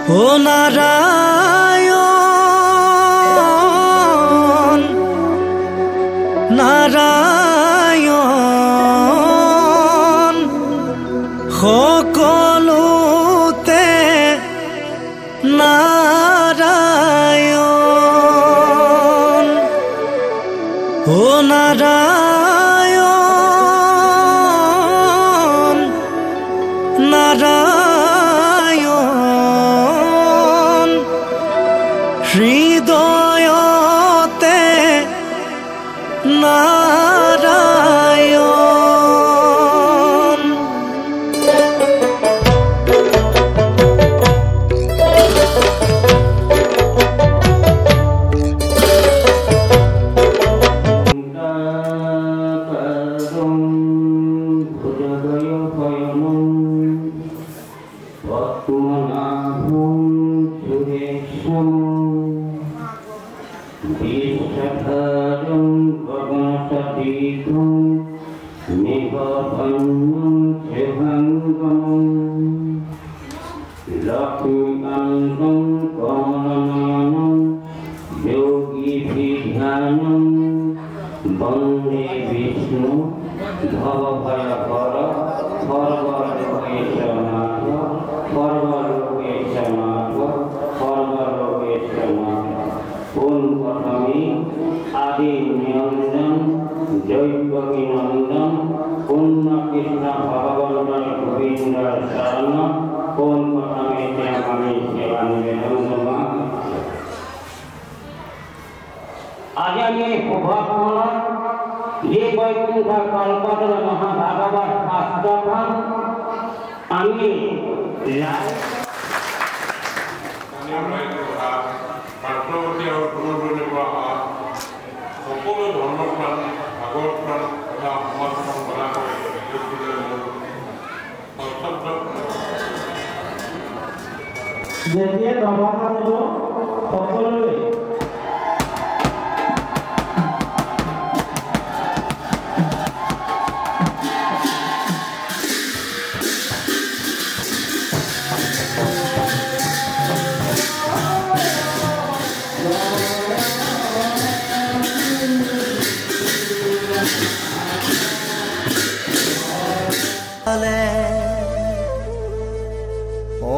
ও নারায়ণ নারায়ণ সকলোতে নারায়ণ ও নারায়ণ নারায়ণ হৃদয়তে নারায়ণ বন্দে বিষ্ণু ভবভয়হর সর্বলোকেশনাথ সর্বলোকেশনাথ সর্বলোকেশনাথ। কোন প্রথমে আদি নিরঞ্জন জৈবকী নন্দন পূর্ণ কৃষ্ণ ভগবন্তর গোবিন্দ শরণ। কোন প্রথমে আমি সেবা নিবেদন। আজ আমি প্রভাবমূলক যে বৈকুণ্ঠ কল্পতর মহাভাগবত শাস্ত্রখন আমি পাঠ্যপুথি আৰু পুনৰুজ্জীৱিত কৰা হয়। সকলো ধৰ্মপ্ৰাণ ভাগৱতপ্ৰাণ তথা সমাজখন বলা কৰি যেতিয়া দবাখন হ'ব সকলোৱে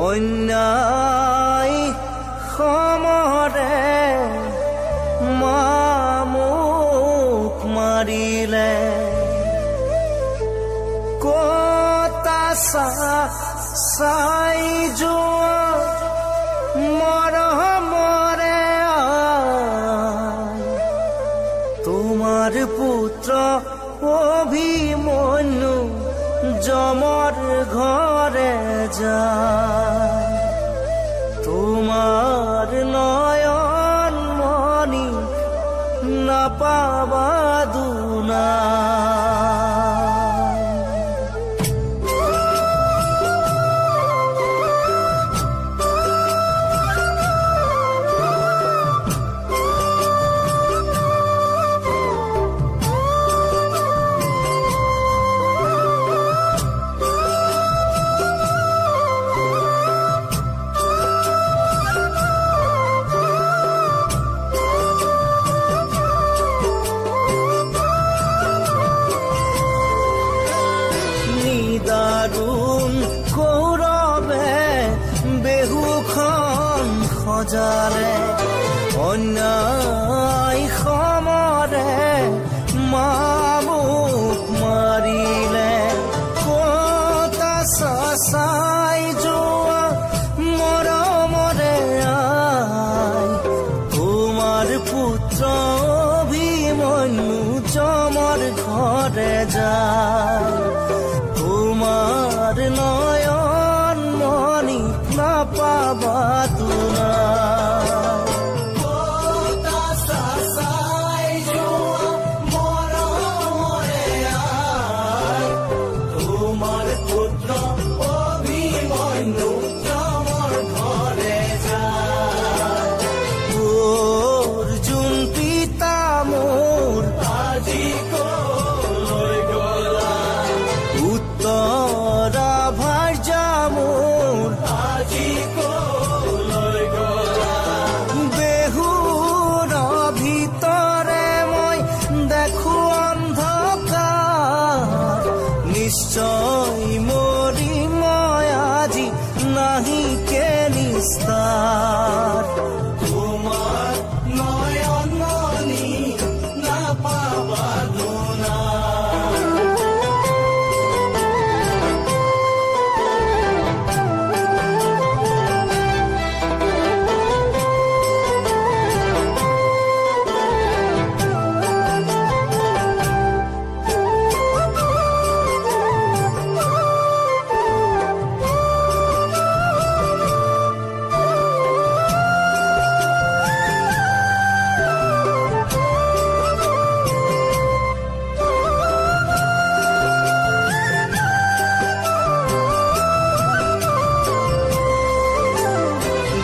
অন্যায় সমৰে মোক মাৰিলে কতা চাই যোৱা মৰমৰে তোমাৰ পুত্ৰ অভিমন্যু যমৰ ঘৰে যায় তোমাৰ নয়ন মণি নাপাবা দুনা। দাৰুণ কৌৰৱে বেহুখন সজালে অন্যায় সমৰে মোক মাৰিলে কতা চাই যোৱা মৰমৰে তোমাৰ পুত্ৰ অভিমন্যু যমৰ ঘৰে যায় তোমাৰ নয়ন মণি নাপাবা দুনা। তোমাৰ পুত্ৰ অভিমন্যু যমৰ ঘৰে যায় অৰ্জুন পিতা মোৰ আজি কলৈ গলা উত্তৰা ভাৰ্যা মোৰ আজি কলৈ বিস্তার তোমার নয়ন মনি না পাবা ধুনা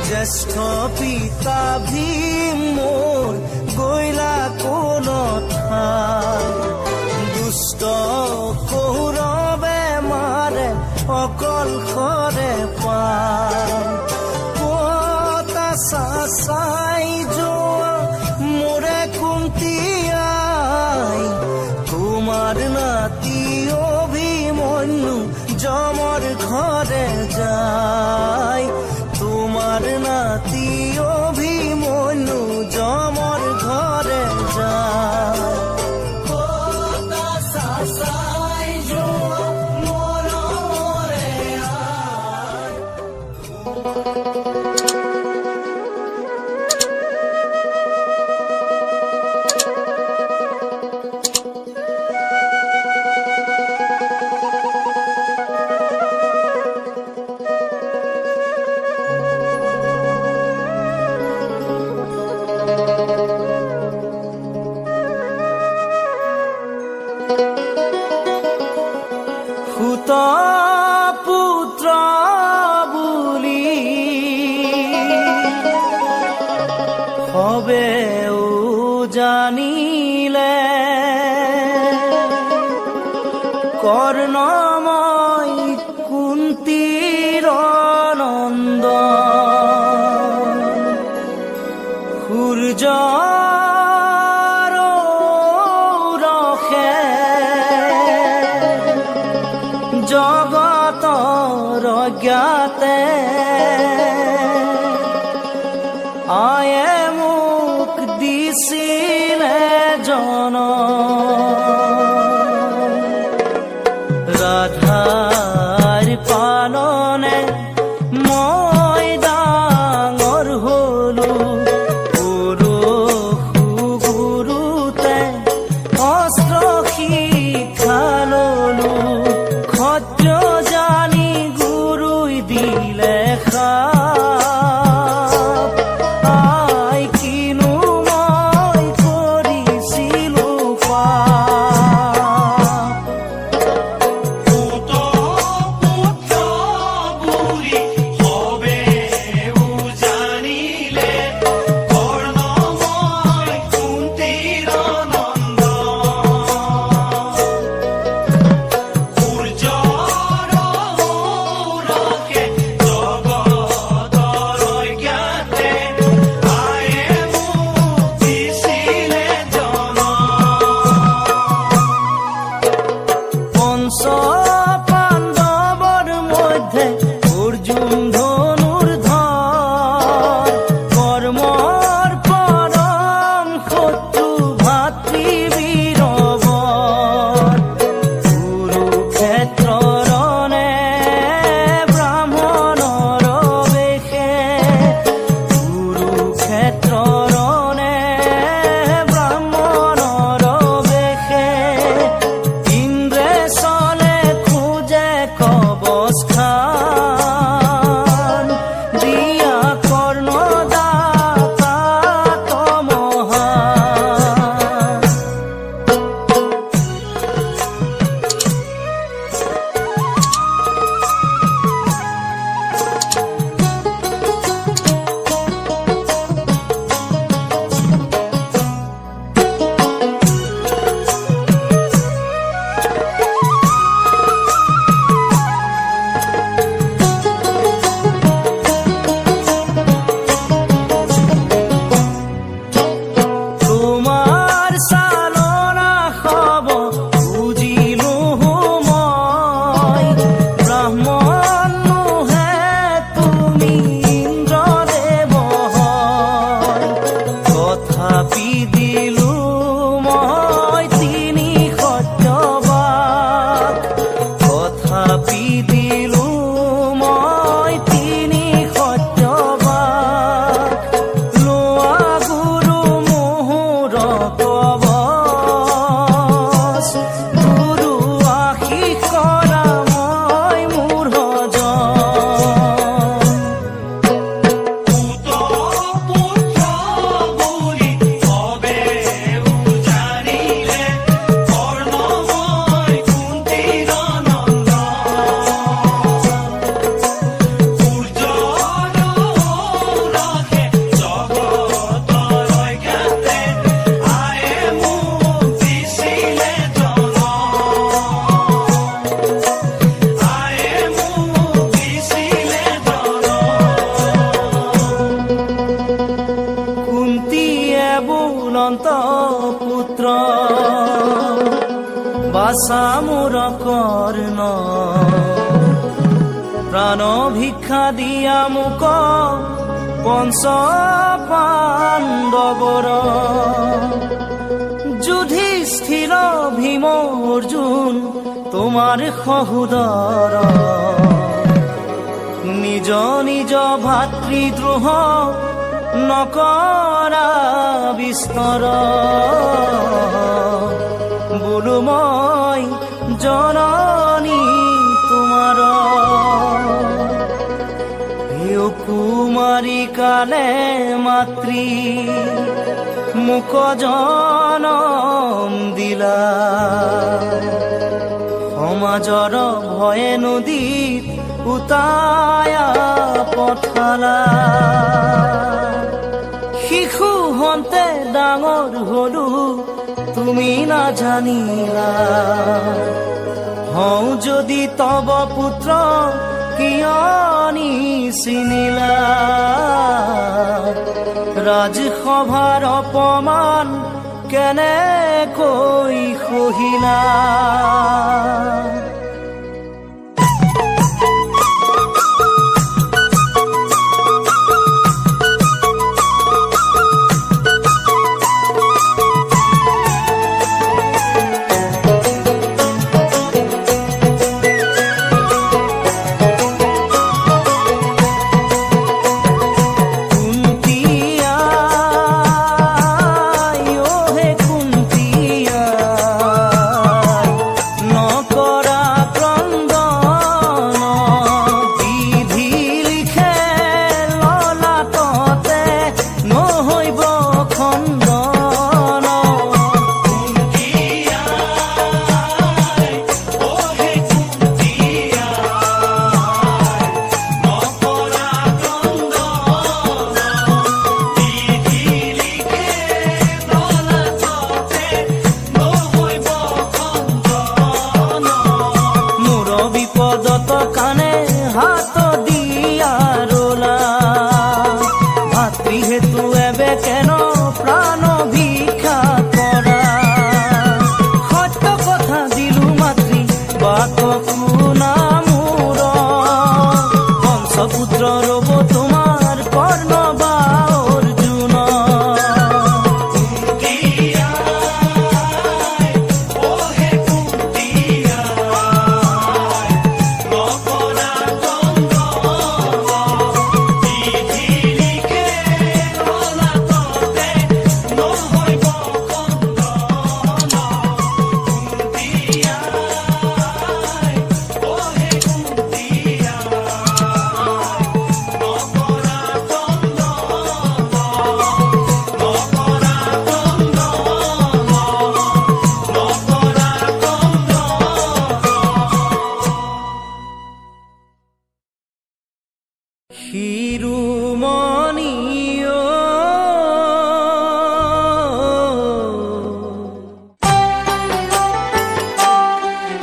জ্যেষ্ঠ পিতা ভীম মোর গইলা কোন ঠাই দুষ্ট কৌৰৱে মাৰে অকল খৰে পায় পতা চাই যোৱা মোৰে কুন্তিয়াই তোমাৰ নাতি অভিমন্যু যমৰ ঘৰে যায় তোমাৰ নাতি অভিমন্যু যমৰ ঘৰে যায় পুত্ৰ বুলি হবেও জানিলে কৰ্ণময় কুন্তীৰ নন্দ সূৰ্য জগতৰ জ্ঞাতে আয়ে মোক দিছিলে জন ৰাধাৰ পালনে মই ডাঙৰ হলো গুৰুতে অস্ত্ৰ শিক্ষা ললো সত্য জানি গুৰুই দিলে আই কিনো মই কৰিছিলো বাসা মোৰ কৰ্ণ প্ৰাণ ভিক্ষা দিয়া মোক পঞ্চ পাণ্ডৱৰ যুধিষ্ঠিৰ ভীম অৰ্জুন তোমাৰ সহোদৰ নিজ নিজ ভাতৃদ্ৰোহ নকৰা বিস্তৰ বোলো মই জননী তোমাৰ কুমাৰী কালে মাতৃ মোক জনম দিলা সমাজৰ ভয়ে নদীত উতায়া পঠালা শিশু হন্তে ডাঙৰ হলো তুমি নাজানিলা হওঁ যদি তব পুত্ৰ কিয়নি চিনিলা ৰাজসভাৰ অপমান কেনেকৈ সহিলা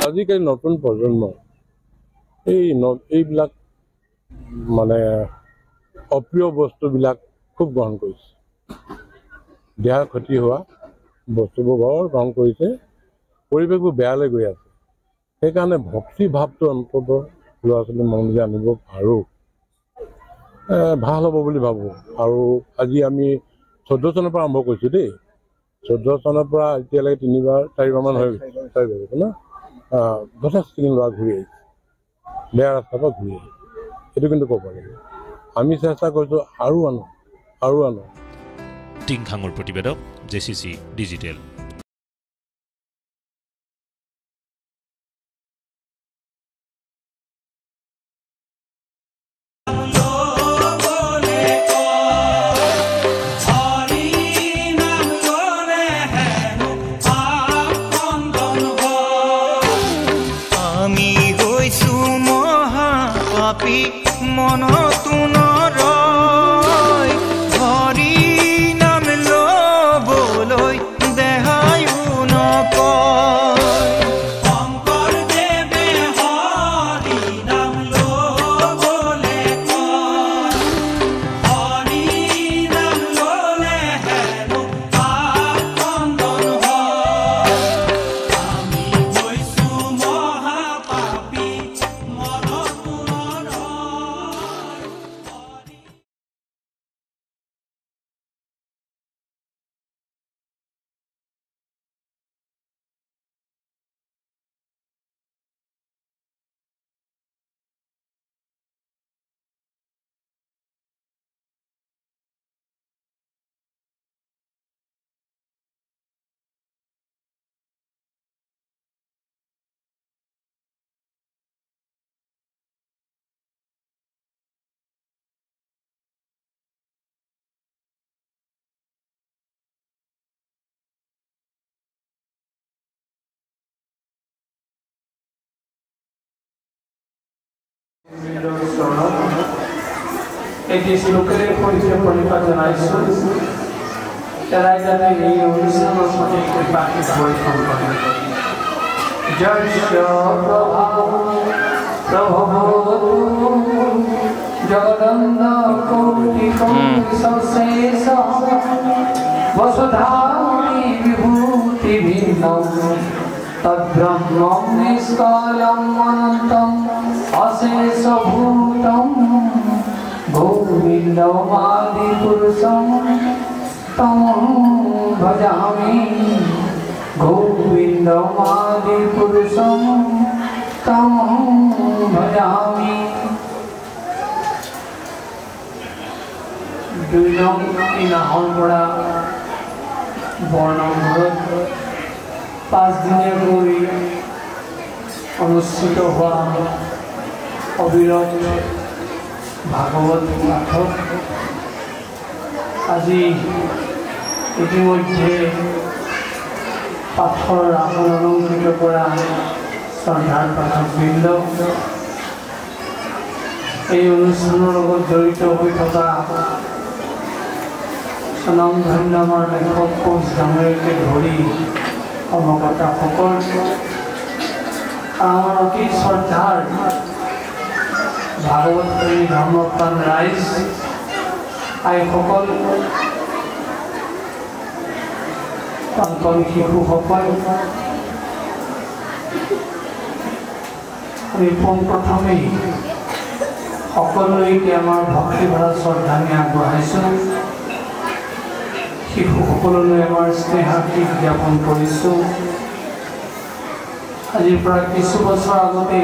আজিকালি নতুন প্ৰজন্ম এইবিলাক মানে অপ্ৰিয় বস্তুবিলাক খুব গ্ৰহণ কৰিছে দেহৰ ক্ষতি হোৱা বস্তুবোৰ বৰ গ্ৰহণ কৰিছে পৰিৱেশবোৰ বেয়ালৈ গৈ আছে সেইকাৰণে ভক্তি ভাৱটো অন্তত ল'ৰা ছোৱালীৰ মনলৈ আনিব পাৰোঁ ভাল হ'ব বুলি ভাবোঁ আৰু আজি আমি 14 চনৰ পৰা আৰম্ভ কৰিছোঁ দেই 14 চনৰ পৰা এতিয়ালৈকে 3-4বাৰমান হৈ গৈছে ন যথেষ্টখিনি ল'ৰা ঘূৰি আহিছে বেয়া ৰাস্তাৰ পৰা ঘূৰি আহিছে এইটো কিন্তু ক'ব লাগিব আমি চেষ্টা কৰিছোঁ আৰু আনো টিংখাঙৰ প্ৰতিবেদক JCC ডিজিটেল এটি শ্লোকেৰে সৈতে প্ৰণিপাত জনাইছোঁ তাৰাই যাতে এই অনুষ্ঠানৰ সঠিক কৃপাকে পৰীক্ষণ কৰে জয় প্ৰভু জগদন্দ কোটি কোটি সশেষ বসুধামি বিভূতি ভিন্ন তদ্ব্রহ্মং নিষ্কালম অনন্তম অশেষভূতম গোবিন্দমাদি পুরুষম তম ভজামি গোবিন্দমাদি পুরুষম তম ভজামি দুই নং নাহৰ পৰা বৰ্ণমূৰত 5 দিনীয়াকৈ অনুষ্ঠিত হোৱা অবিৰত ভাগৱত পাঠক আজি ইতিমধ্যে পাঠৰ আসন অলংকৃত কৰা শ্ৰদ্ধাৰ পাঠকবৃন্দ এই অনুষ্ঠানৰ লগত জড়িত হৈ থকা স্বনামধন্য আমাৰ লেখক কোচ ডাঙৰীয়াকে ধৰি সমকতাসকল আমাৰ অতি শ্ৰদ্ধাৰ ভাগৱত প্ৰেমী ধৰ্মপ্ৰাণ ৰাইজ আইসকল প্ৰাক্তন শিশুসকল আমি পোনপ্ৰথমেই সকলোকে আমাৰ ভক্তিভৰা শ্ৰদ্ধাৰে আগবঢ়াইছোঁ শিশুসকললৈ আমাৰ স্নেহাৰ্থী জ্ঞাপন কৰিছোঁ আজিৰ পৰা কিছু বছৰ আগতে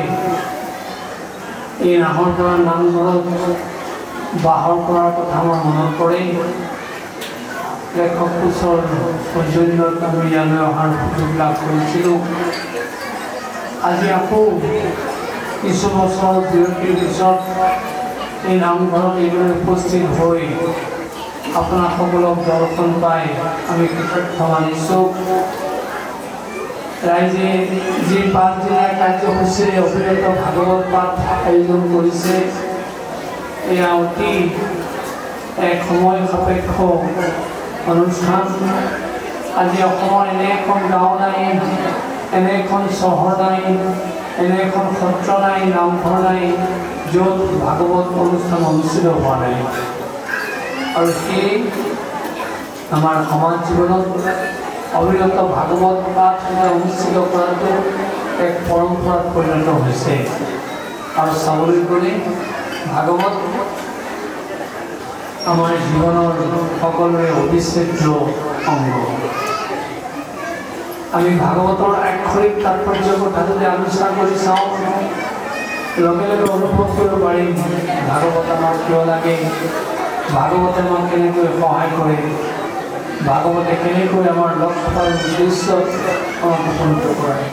এই নাহৰ পৰা নামঘৰত বাহৰ কৰাৰ কথা আমাৰ মনত পৰে লেখক কোচৰ সৌজন্যত আমি ইয়ালৈ অহাৰ সুযোগ লাভ কৰিছিলোঁ আজি আকৌ কিছু বছৰ বিৰতিৰ পিছত এই নামঘৰত এইদৰে উপস্থিত হৈ আপোনাসকলক দৰ্শন পাই আমি কৃতজ্ঞ মানিছোঁ ৰাইজে যি 5 দিনীয়া কাৰ্যসূচীৰে অবিৰত ভাগৱত পাঠ আয়োজন কৰিছে এয়া অতি এক সময় সাপেক্ষ অনুষ্ঠান আজি অসমৰ এনে এখন গাঁও নাই এনে এখন চহৰ নাই এনে এখন সত্ৰ নাই নামঘৰ নাই য'ত ভাগৱত অনুষ্ঠান অনুষ্ঠিত হোৱা নাই আৰু সেই আমাৰ সমাজ জীৱনত অবিৰত ভাগৱত পাঠ অনুষ্ঠিত কৰাটো এক পৰম্পৰাত পৰিণত হৈছে আৰু চাবলৈ গ'লে ভাগৱত আমাৰ জীৱনৰ সকলোৰে অবিচ্ছেদ্য অংগ আমি ভাগৱতৰ আক্ষৰিক তাৎপৰ্যৰ কথা যদি আলোচনা কৰি চাওঁ লগে লগে অনুভৱ কৰিব পাৰিম ভাগৱত আমাৰ কিয় লাগে ভাগৱতে আমাক কেনেকৈ সহায় কৰে ভাগৱতে কেনেকৈ আমাৰ লক্ষ্য আৰু উদ্দেশ্য আমাক উপনীত কৰায়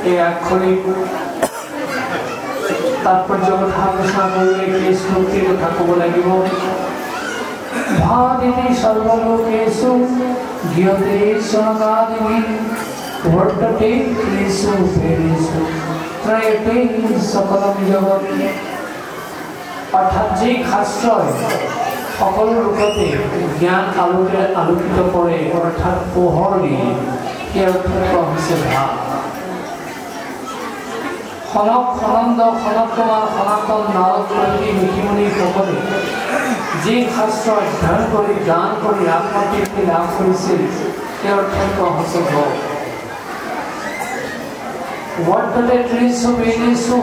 এই আক্ষৰিক তাৎপৰ্যৰ কথা আলোচনা কৰিলে এই শ্লোকটিৰ কথা ক'ব লাগিব ভাদিতি সৰ্বলোকেষু গীয়তে স্বৰ্গাদিবি বৰ্ততে ত্ৰিষু ভেদেষু ত্ৰয়তে সকলম জগৎ অৰ্থাৎ যি শাস্ত্ৰই সকলো লোকতে জ্ঞান আলোকে আলোকিত কৰে অৰ্থাৎ পোহৰ দিয়ে সেই অৰ্থ হৈছে ভাৱ খনক খনন্দ খনক কুমাৰ সনাতন নাৰদ প্ৰভৃতি ঋষিমুনিসকলে যি শাস্ত্ৰ অধ্যয়ন কৰি গান কৰি আত্মতৃপ্তি লাভ কৰিছিল সেই অৰ্থ হৈছে ভাৱ বৰ্ততে ত্ৰিষু বেদেষু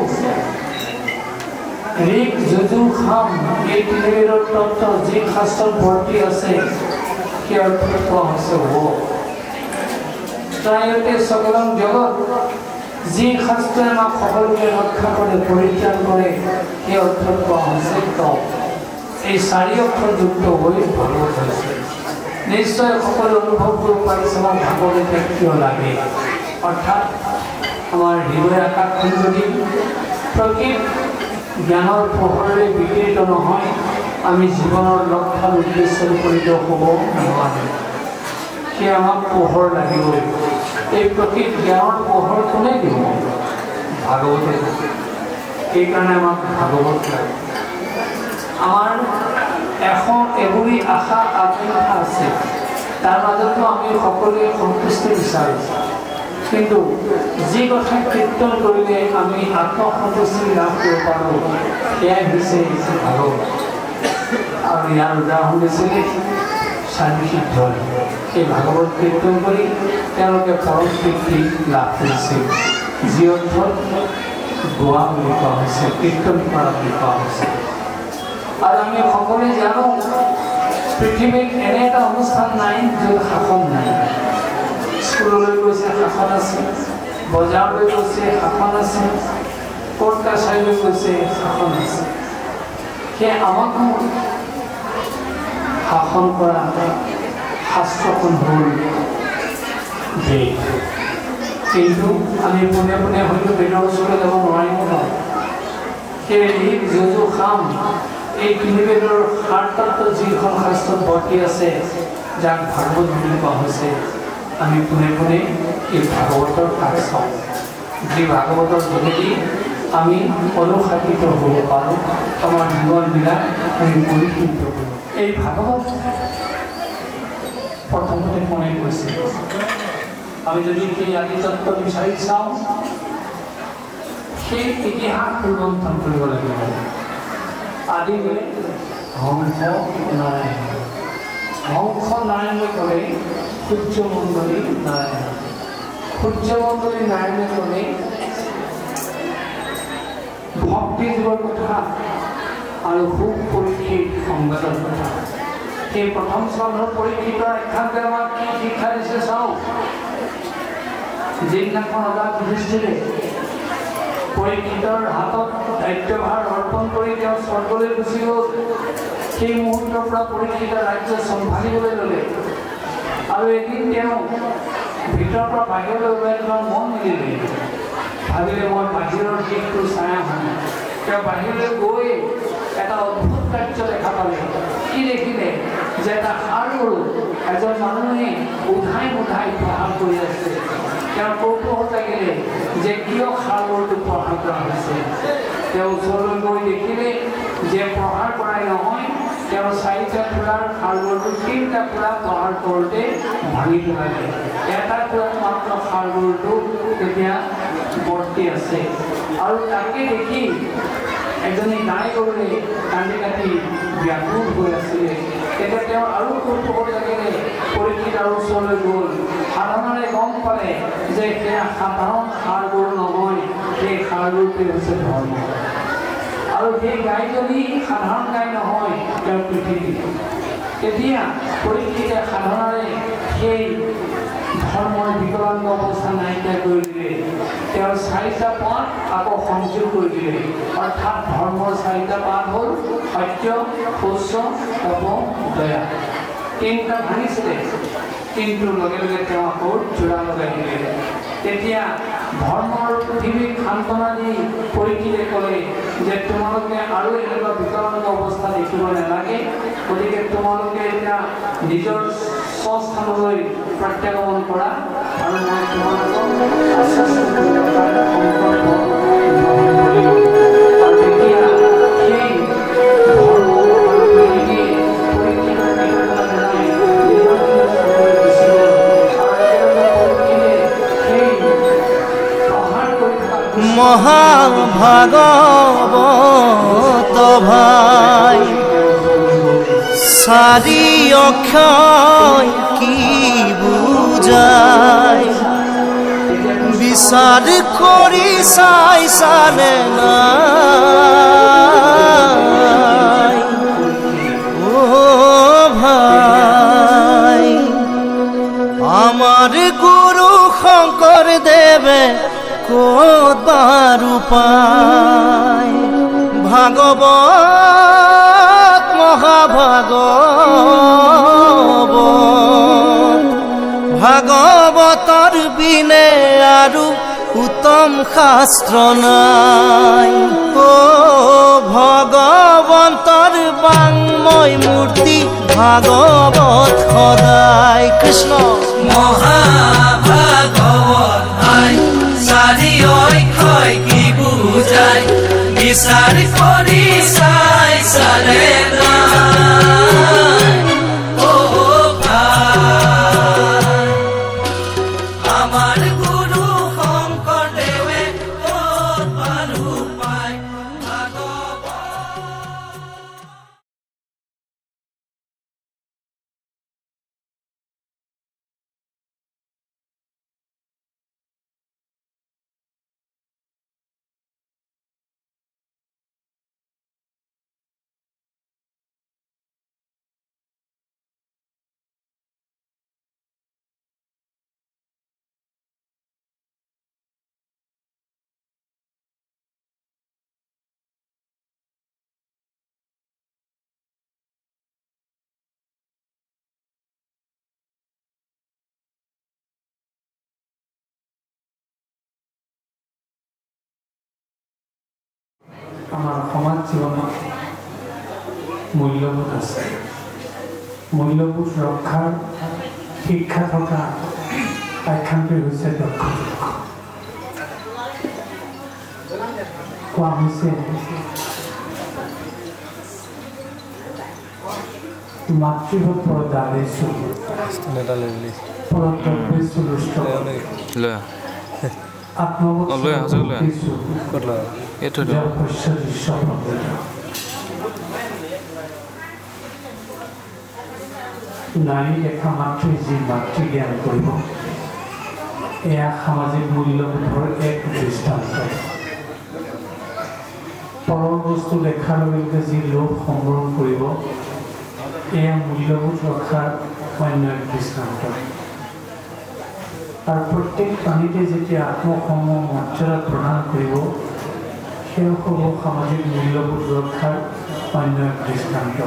ঋক যজু খাম এই তিনিবেদৰ তত্ত্ব যি শাস্ত্ৰত ভৰ্তি আছে সেই অৰ্থ হৈছে ত্ৰয়তে সকলম জগৎ যি শাস্ত্ৰে আমাক সকলোকে ৰক্ষা কৰে পৰিত্ৰাণ কৰে সেই অৰ্থ হৈছে তপ এই 4 অক্ষৰযুক্ত হৈ ভাগৱত হৈছে নিশ্চয় সকলো অনুভৱ কৰিব পাৰিছে আমাক ভাগৱত কিয় লাগে অৰ্থাৎ আমাৰ হৃদয় আকাশখন যদি প্ৰকৃত জ্ঞানৰ পোহৰেৰে বিকৃত নহয় আমি জীৱনৰ লক্ষ্য উদ্দেশ্যত উপনীত হ'ব নোৱাৰিম সেয়া আমাক পোহৰ লাগিবই এই প্ৰকৃত জ্ঞানৰ পোহৰ কোনে দিব ভাগৱতে সেইকাৰণে আমাক ভাগৱত লাগে। আমাৰ এখন এগুৰি আশা আকাংক্ষা আছে, তাৰ মাজতো আমি সকলোৱে সন্তুষ্টি বিচাৰোঁ। কিন্তু যি কথা কীৰ্তন কৰিলে আমি আত্মসন্তুষ্টি লাভ কৰিব পাৰোঁ সেয়াই হৈছে ভাগৱত। আৰু ইয়াৰ উদাহৰণ দিছিলে স্বামী সিদ্ধ। এই ভাগৱত কীৰ্তন কৰি তেওঁলোকে পৰম তৃপ্তি লাভ কৰিছিল, যি অৰ্থত গোৱা বুলি কোৱা হৈছে, কীৰ্তন কৰা বুলি কোৱা হৈছে। আৰু আমি সকলোৱে জানো পৃথিৱীত এনে এটা অনুষ্ঠান নাই য'ত শাসন নাই। স্কুললৈ গৈছে শাসন আছে, বজাৰলৈ গৈছে শাসন আছে, কোৰ্ট কাছাৰীলৈ গৈছে শাসন আছে। সেয়ে আমাকো শাসন কৰা শাস্ত্ৰখন হ'ল বেদ। কিন্তু আমি পোনে পোনে হয়তো বেদৰ ওচৰলৈ যাব নোৱাৰিম নহয়। সেয়ে যজু খাম এই তিনি বেদৰ সাৰতত্ব যিখন শাস্ত্ৰত বৰ্তি আছে, যাক ভাগৱত বুলি কোৱা হৈছে, আমি পোনে পোনে এই ভাগৱতৰ কাষ চাওঁ, যি ভাগৱতৰ যোগেদি আমি অনুশাসিত হ'ব পাৰোঁ, আমাৰ জীৱনবিলাক আমি পৰিশুদ্ধ কৰোঁ। এই ভাগৱত প্ৰথমতে কোনে কৈছে? আমি যদি সেই আদি তত্ত্ব বিচাৰি চাওঁ, সেই ইতিহাস পৰিৱৰ্তন কৰিব লাগিব। আদিলৈ হংস নাৰায়ণ, হংস নাৰায়ণে ক'লে সূৰ্যমণ্ডলী নাৰায়ণ, সূৰ্যমণ্ডলী নাৰায়ণে ক'লে ভক্তি জীৱৰ কথা আৰু সুখ পৰীক্ষিত সংবাদৰ কথা। সেই প্ৰথম স্কন্ধৰ পৰীক্ষিতৰ আখ্যানতে আমাক কি শিক্ষা দিছে চাওঁ। যিদিনাখন ৰজা যুধিষ্ঠিৰে পৰীক্ষিতৰ হাতত দায়িত্বভাৰ অৰ্পণ কৰি তেওঁ স্বৰ্গলৈ গুচি গ'ল, সেই মুহূৰ্তৰ পৰা পৰীক্ষিতৰ ৰাজ্য চম্ভালিবলৈ ল'লে। আৰু এদিন তেওঁ ভিতৰৰ পৰা বাহিৰলৈ ওলাই যোৱাৰ মন নিদিলে, ভাবিলে মই বাহিৰৰ দিশটো চাই আহোঁ। তেওঁ বাহিৰলৈ গৈ এটা অদ্ভুত কাৰ্য দেখা পালে। কি দেখিলে? যে এটা ষাঁড় গৰু এজন মানুহে উধাই মুধাই প্ৰহাৰ কৰি আছে। তেওঁৰ কৌতূহল লাগিলে যে কিয় ষাঁড় গৰুটো প্ৰহাৰ কৰা হৈছে। তেওঁ ওচৰলৈ গৈ দেখিলে যে প্ৰহাৰ কৰাই নহয়, তেওঁৰ 4টা টুকুৰাৰ ষাঁড় গৰুটো 3টা টুকুৰা প্ৰহাৰ কৰোঁতে ভাঙি পেলালে। এটা টুকুৰাত মাত্ৰ ষাঁড় গৰুটো তেতিয়া বৰ্তি আছে। আৰু তাকে দেখি এজনী গাই গৰুৱে কান্দি কাটি ব্যাকুল হৈ আছিলে। তেতিয়া তেওঁ আৰু কৌতূহল লাগিলে, পৰীক্ষিত আৰু ওচৰলৈ গ'ল। সাধাৰণতে গম পালে যে সেয়া সাধাৰণ ষাঁড় গৰু নহয়, সেই ষাঁড় গৰুটোৱে হৈছে ধৰ্ম। আৰু সেই গাইজনী সাধাৰণ গাই নহয়, তেওঁৰ পৃথিৱী। তেতিয়া পৰীক্ষিতে সাধনাৰে সেই ধৰ্মৰ বিকলাংগ অৱস্থা নাইকিয়া কৰি দিলে। তেওঁৰ 4টা পাত আকৌ সংযোগ কৰি দিলে। অৰ্থাৎ ধৰ্মৰ 4টা পাত হ'ল সত্য, শৌচ, তপ, দয়া। 3টা ভাঙিছিলে, কিন্তু লগে লগে তেওঁ আকৌ জোৰা লগাই দিলে। তেতিয়া ধৰ্মৰ পৃথিৱীক সান্তনা দি পৰীক্ষিতে ক'লে যে তোমালোকে আৰু এনেকুৱা বিকলাংগ অৱস্থা দেখিব নালাগে, গতিকে তোমালোকে এতিয়া নিজৰ স্বস্থানলৈ প্ৰত্যাগমন কৰা, আৰু মই তোমালোকক আশ্বস্ত কৰিবৰ কাৰণে সংকল্প গ্ৰহণ কৰিলোঁ। আৰু তেতিয়া সেই ধৰ্ম আৰু পৃথিৱীয়ে পৰীক্ষিতৰ বিকল্পতা জনাই নিজৰ গুচি গ'ল। মহাভাগৱত ভাই 4 অক্ষয় কি বুজায়, বিচাৰ কৰি চাইছানে নাই ও ভাই? আমাৰ গুৰু শংকৰদেৱে ক'ত বাৰু পায় ভাগৱত মহাভাগৱত? ভাগৱতৰ বিনে আৰু উত্তম শাস্ত্ৰ নাই। ও ভগৱন্তৰ বাংময় মূৰ্তি ভাগৱত সদায়। কৃষ্ণ মহাভাগৱত 4 অক্ষয় কি বুজায়, বিচাৰ কৰি চাই চালে নাই অ ভাই আমাৰ গুৰু শংকৰদেৱে ক'ত বাৰু পায় ভাগৱত আমাৰ সমাজ জীৱনত মূল্যবোধ আছে মূল্যবোধ ৰক্ষাৰ শিক্ষা থকা আখ্যানটি হৈছে দক্ষ কোৱা হৈছে মাতৃভূত পৰদাৰেষু পৰদ্ৰব্যেষু লুষ্ট নাৰী দেখা মাতৃ যি মাতৃ জ্ঞান কৰিব এয়া সামাজিক মূল্যবোধৰ এক দৃষ্টান্ত পৰৰ বস্তু দেখাৰ লগে লগে যি লোভ সংগ্ৰহ কৰিব এয়া মূল্যবোধ ৰক্ষাৰ অন্য এক দৃষ্টান্ত আৰু প্ৰত্যেক প্ৰাণীতে যেতিয়া আত্মসন্মান মৰ্যাদা প্ৰদান কৰিব সেয়া হ'ব সামাজিক মূল্যবোধ ৰক্ষাৰ অন্য এক দৃষ্টান্ত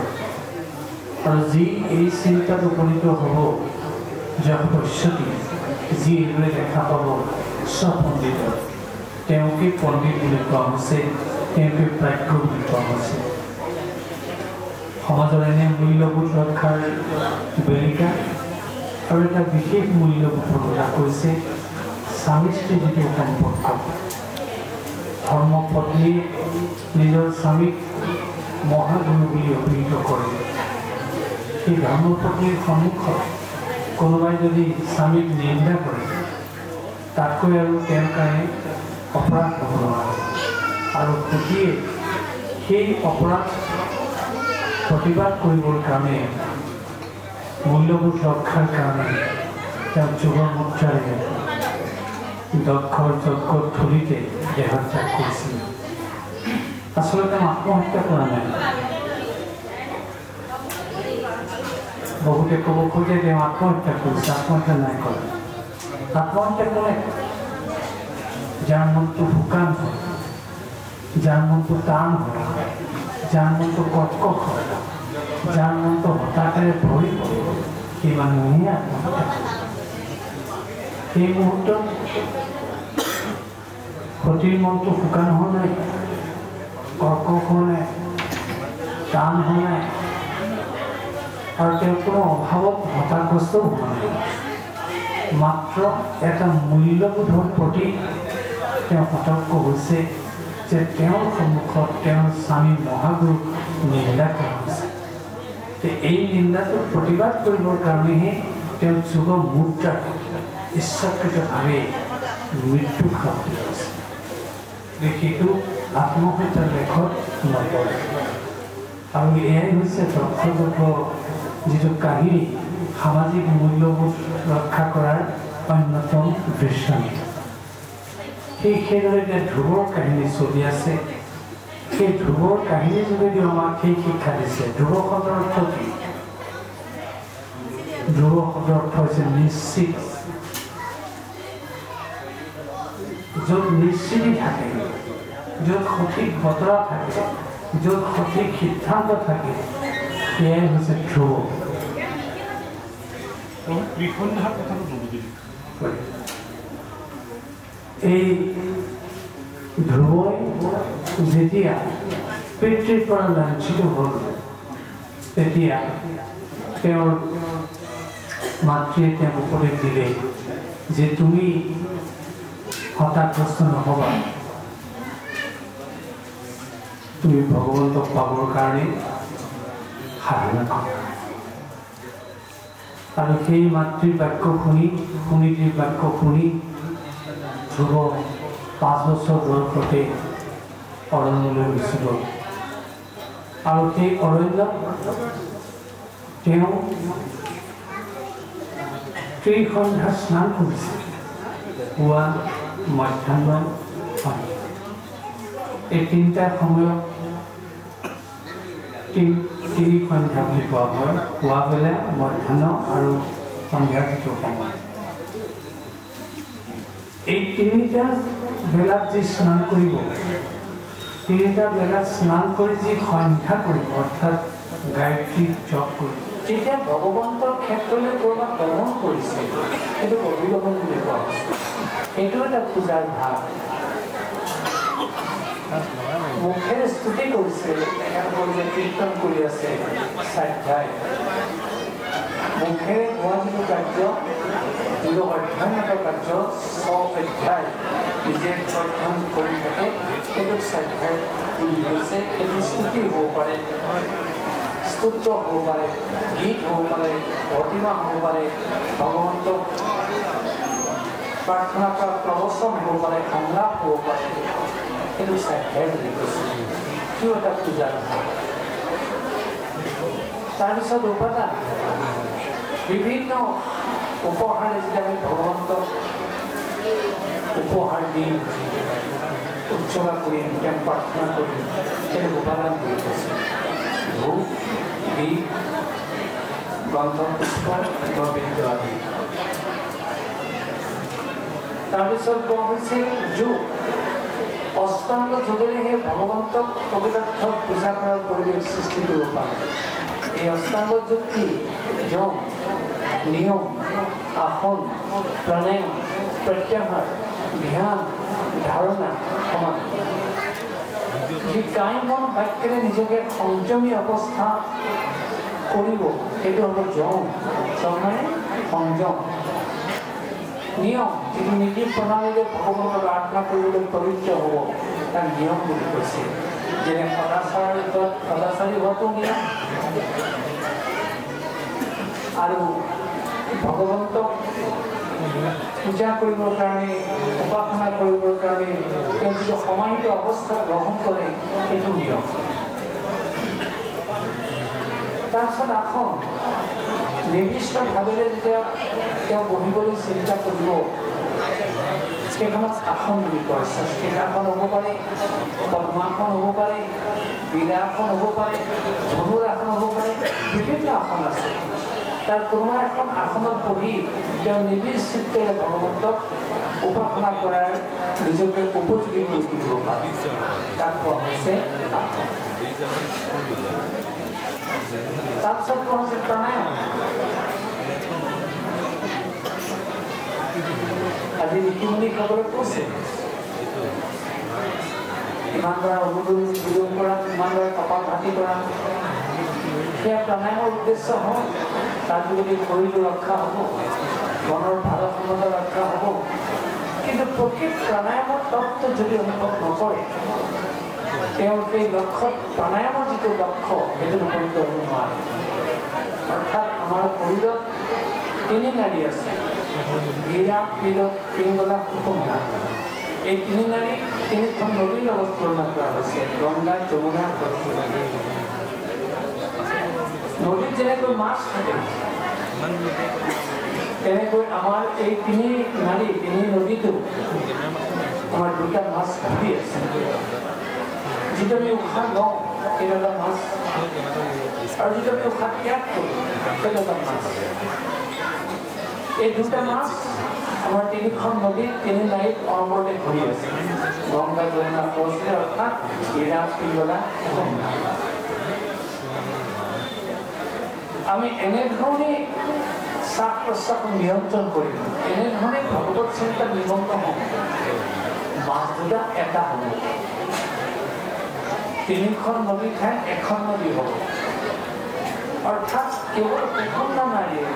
আৰু যি এই চিন্তাত উপনীত হ'ব যে পশ্যতি যি এইদৰে দেখা পাব স্বপণ্ডিত তেওঁকে পণ্ডিত বুলি কোৱা হৈছে তেওঁকে প্ৰাজ্ঞ বুলি কোৱা হৈছে সমাজৰ এনে মূল্যবোধ ৰক্ষাৰ বেলিকা আৰু এটা বিশেষ মূল্যবোধৰ কথা কৈছে স্বামী স্ত্ৰী যিটো সম্পৰ্ক ধৰ্মপত্নীয়ে নিজৰ স্বামীক মহাগুৰু বুলি অভিহিত কৰে সেই ধৰ্মপত্নীৰ সন্মুখত কোনোবাই যদি স্বামীক নিন্দা কৰে তাতকৈ আৰু তেওঁৰ কাৰণে অপৰাধ হ'ব নোৱাৰে আৰু পতিয়ে সেই অপৰাধ প্ৰতিবাদ কৰিবৰ কাৰণে মূল্যবোধ ৰক্ষাৰ কাৰণে তেওঁ যুগৰ মুদ্ৰাৰে দক্ষৰ যজ্ঞৰ থলীতে দেহত্যাগ কৰিছিল আচলতে তেওঁ আত্মহত্যা কৰা নাই বহুতে ক'ব খোজে তেওঁ আত্মহত্যা কৰিছে আত্মহত্যা নাই কৰা আত্মহত্যা কৰে যাৰ মনটো শুকান হয় যাৰ মনটো টান হয় যাৰ মনটো কটকট হয় যাৰ মনটো হতাশাৰে ভৰি পৰে সেই মানুহে আত্মহত্যা কৰে সেই মুহূৰ্তত সতীৰ মনটো শুকান হোৱা নাই কৰ্কশ হোৱা নাই টান হোৱা নাই আৰু তেওঁৰ কোনো অভাৱত হতাগ্ৰস্তও হোৱা নাই মাত্ৰ এটা মূল্যবোধৰ প্ৰতি তেওঁ সতৰ্ক হৈছে যে তেওঁৰ সন্মুখত তেওঁৰ স্বামী মহাগুৰুক নিন্দা কৰা হৈছে এই নিন্দাটোক প্ৰতিবাদ কৰিবৰ কাৰণেহে তেওঁ যুগ মুদ্ৰাত ইচ্ছাকৃতভাৱে মৃত্যু খাব হৈছে সেইটো আত্মহত্যাৰ লেখত নপৰে আৰু এয়াই হৈছে দক্ষযজ্ঞ যিটো কাহিনী সামাজিক মূল্যবোধ ৰক্ষা কৰাৰ অন্যতম দৃষ্টান্ত সেইদৰে এতিয়া ধ্ৰুৱৰ কাহিনী চলি আছে সেই ধ্ৰুৱৰ কাহিনী যোগেদি আমাক সেই শিক্ষা দিছে ধ্ৰুৱ শব্দৰ অৰ্থ কি ধ্ৰুৱ শব্দৰ অৰ্থ হৈছে নিশ্চিত য'ত নিশ্চিতি থাকে য'ত সঠিক বতৰা থাকে য'ত সঠিক সিদ্ধান্ত থাকে সেয়াই হৈছে ধ্ৰুৱ এই ধ্ৰুৱই যেতিয়া পিতৃৰ পৰা লাঞ্ছিত হ'ল তেতিয়া তেওঁৰ মাতৃয়ে তেওঁক উপদেশ দিলে যে তুমি হতাগ্ৰস্ত নহ'বা তুমি ভগৱন্তক পাবৰ কাৰণে সাধনা কৰা। আৰু সেই মাতৃৰ বাক্য শুনি সুনীতিৰ বাক্য শুনি ধ্ৰুৱ 5 বছৰ বয়সতে অৰণ্যলৈ গুচি গ'ল। আৰু সেই অৰণ্যত তেওঁ ত্ৰিসন্ধ্যা স্নান কৰিছে, পুৱা মধ্যাহ্ন সন্ধ্যা। এই তিনিটা সময়ত তিনি সন্ধ্যা বুলি কোৱা হয়, পুৱা বেলা মধ্যাহ্ন আৰু সন্ধ্যাৰ যিটো সময়। এই তিনিটা বেলাত যি স্নান কৰিব, তিনিটা বেলাত স্নান কৰি যি সন্ধ্যা কৰিব, অৰ্থাৎ গায়ত্ৰী জপ কৰিব, যেতিয়া ভগৱন্তৰ ক্ষেত্ৰলৈ ক'ৰবাত গমন কৰিছে, সেইটো অভিগমন বুলি কোৱা হৈছে। সেইটো এটা পূজাৰ ভাৱ। মুখেৰে স্তুতি কৰিছে, তেখেতসকলে কীৰ্তন কৰি আছে, স্বাধ্যায় মুখেৰে হোৱা যিটো কাৰ্য, যিটো অধ্যয়নগত কাৰ্য, স্ব-অধ্যায় নিজে অধ্যয়ন কৰি থাকে, সেইটোক স্বাধ্যায় বুলি কৈছে। সেইটো স্তুতি হ'ব পাৰে, স্তোত্ৰ হ'ব পাৰে, গীত হ'ব পাৰে, ভক্তিমা হ'ব পাৰে, ভগৱন্তক প্ৰাৰ্থনা কৰা প্ৰবচন হ'ব পাৰে, সংলাপ হ'ব পাৰে, সেইটো স্বাধ্যায় বুলি কৈছে। কিয় এটা পূজাৰ ভাৱ। তাৰপিছত উপাদান, বিভিন্ন উপহাৰে যেতিয়া আমি ভগৱন্তক উপহাৰ দিম, উৎসৰ্গা কৰিম, তেওঁক প্ৰাৰ্থনা কৰিম, সেইটো উপাদান বুলি কৈছে। ধূপ, দীপ, গ্ৰন্থ পুষ্প, নৈবেদ্য আদি। তাৰপিছত কোৱা হৈছে যোগ। অষ্টাংগ যোগেৰে সেই ভগৱন্তক প্ৰকৃতাৰ্থ পূজা কৰাৰ পৰিৱেশ সৃষ্টি কৰিব পাৰে। এই অষ্টাংগ যোগ কি? যম, নিয়ম, আসন, প্ৰণায়াম, প্ৰত্যাহাৰ, ধ্যান, ধাৰণা, সমাধি। যি কায় মন বাক্যেৰে নিজকে সংযমী অৱস্থা কৰিব, সেইটো হ'ব যম। যম মানে সংযম। নিয়ম, যিটো নীতি প্ৰণালীৰে ভগৱন্তক আৰাধনা কৰিবলৈ পবিত্ৰ হ'ব, তাক নিয়ম বুলি কৈছে। যেনে সদাচাৰী হোৱাটো নিয়ম। আৰু ভগৱন্তক পূজা কৰিবৰ কাৰণে, উপাসনা কৰিবৰ কাৰণে তেওঁ যিটো সমাহিত অৱস্থা গ্ৰহণ কৰে, সেইটো নিয়ম। তাৰপিছত আসন, নিৰ্দিষ্ট ভাৱেৰে যেতিয়া তেওঁ বহিবলৈ চিন্তা কৰিব, সেইখনক আসন বুলি কয়। ষষ্ঠীকাসন হ'ব পাৰে, পদ্মাসন হ'ব পাৰে, বীৰাসন হ'ব পাৰে, ধনুৰ আসন হ'ব পাৰে, বিভিন্ন আসন আছে। তাৰ কোনোবা এখন আসনত বহি তেওঁ নিবিড় চিত্তেৰে ভগৱন্তক উপাসনা কৰাৰ নিজকে উপযোগী কৰি তুলিব পাৰে, তাক কোৱা হৈছে আসন। তাৰপিছত কোৱা হৈছে প্ৰণায়াম। আজি ঋষিমুনিসকলে কৈছে, ইমানবাৰ অনুলোম বিলোম কৰা, ইমানবাৰ কপাল ভাতি কৰা, সেয়া প্ৰণায়ামৰ উদ্দেশ্য হয়। তাৰ যোগেদি শৰীৰটো ৰক্ষা হ'ব, মনৰ ভাৰসাম্যতা ৰক্ষা হ'ব। কিন্তু প্ৰকৃত প্ৰণায়ামৰ তত্ত্ব যদি অনুভৱ নকৰে, তেওঁৰ সেই লক্ষ্যত, প্ৰণায়ামৰ যিটো লক্ষ্য, সেইটো উপনীত হ'ব নোৱাৰে। অৰ্থাৎ আমাৰ শৰীৰত 3 নাড়ী আছে, গিৰা, পিৰক, পিংগলা, সুষুম্না। এই 3 নাড়ী 3খন নদীৰ লগত তুলনা কৰা হৈছে, গংগা, যমুনা, সৰস্বতী। নদীত যেনেকৈ মাছ থাকে, তেনেকৈ আমাৰ এই 3 নাড়ী, 3 নদীটো আমাৰ 2টা মাছ ভাবি আছে। যিটো আমি উশাহ লওঁ, সেইটো এটা মাছ, আৰু যিটো আমি উশাহ ত্যাগ কৰোঁ, সেইটো এটা মাছ। এই 2টা মাছ আমাৰ 3খন নদীত 3 নাড়ীত অনবৰতে ঘূৰি আছে, গংগা, যমুনা, সৰস্বতী, অৰ্থাৎ গিৰা, পিংগলা, সুষুম্না। আমি এনেধৰণে শ্বাস প্ৰশ্বাস নিয়ন্ত্ৰণ কৰিম, এনেধৰণে ভগৱত চিন্তাত নিমগ্ন হ'ম, মাছ 2টা এটা হ'ব। 3খন নদী ঠাইত 1খন নদী হ'ব। অৰ্থাৎ কেৱল সুষুম্না নাড়ীয়ে,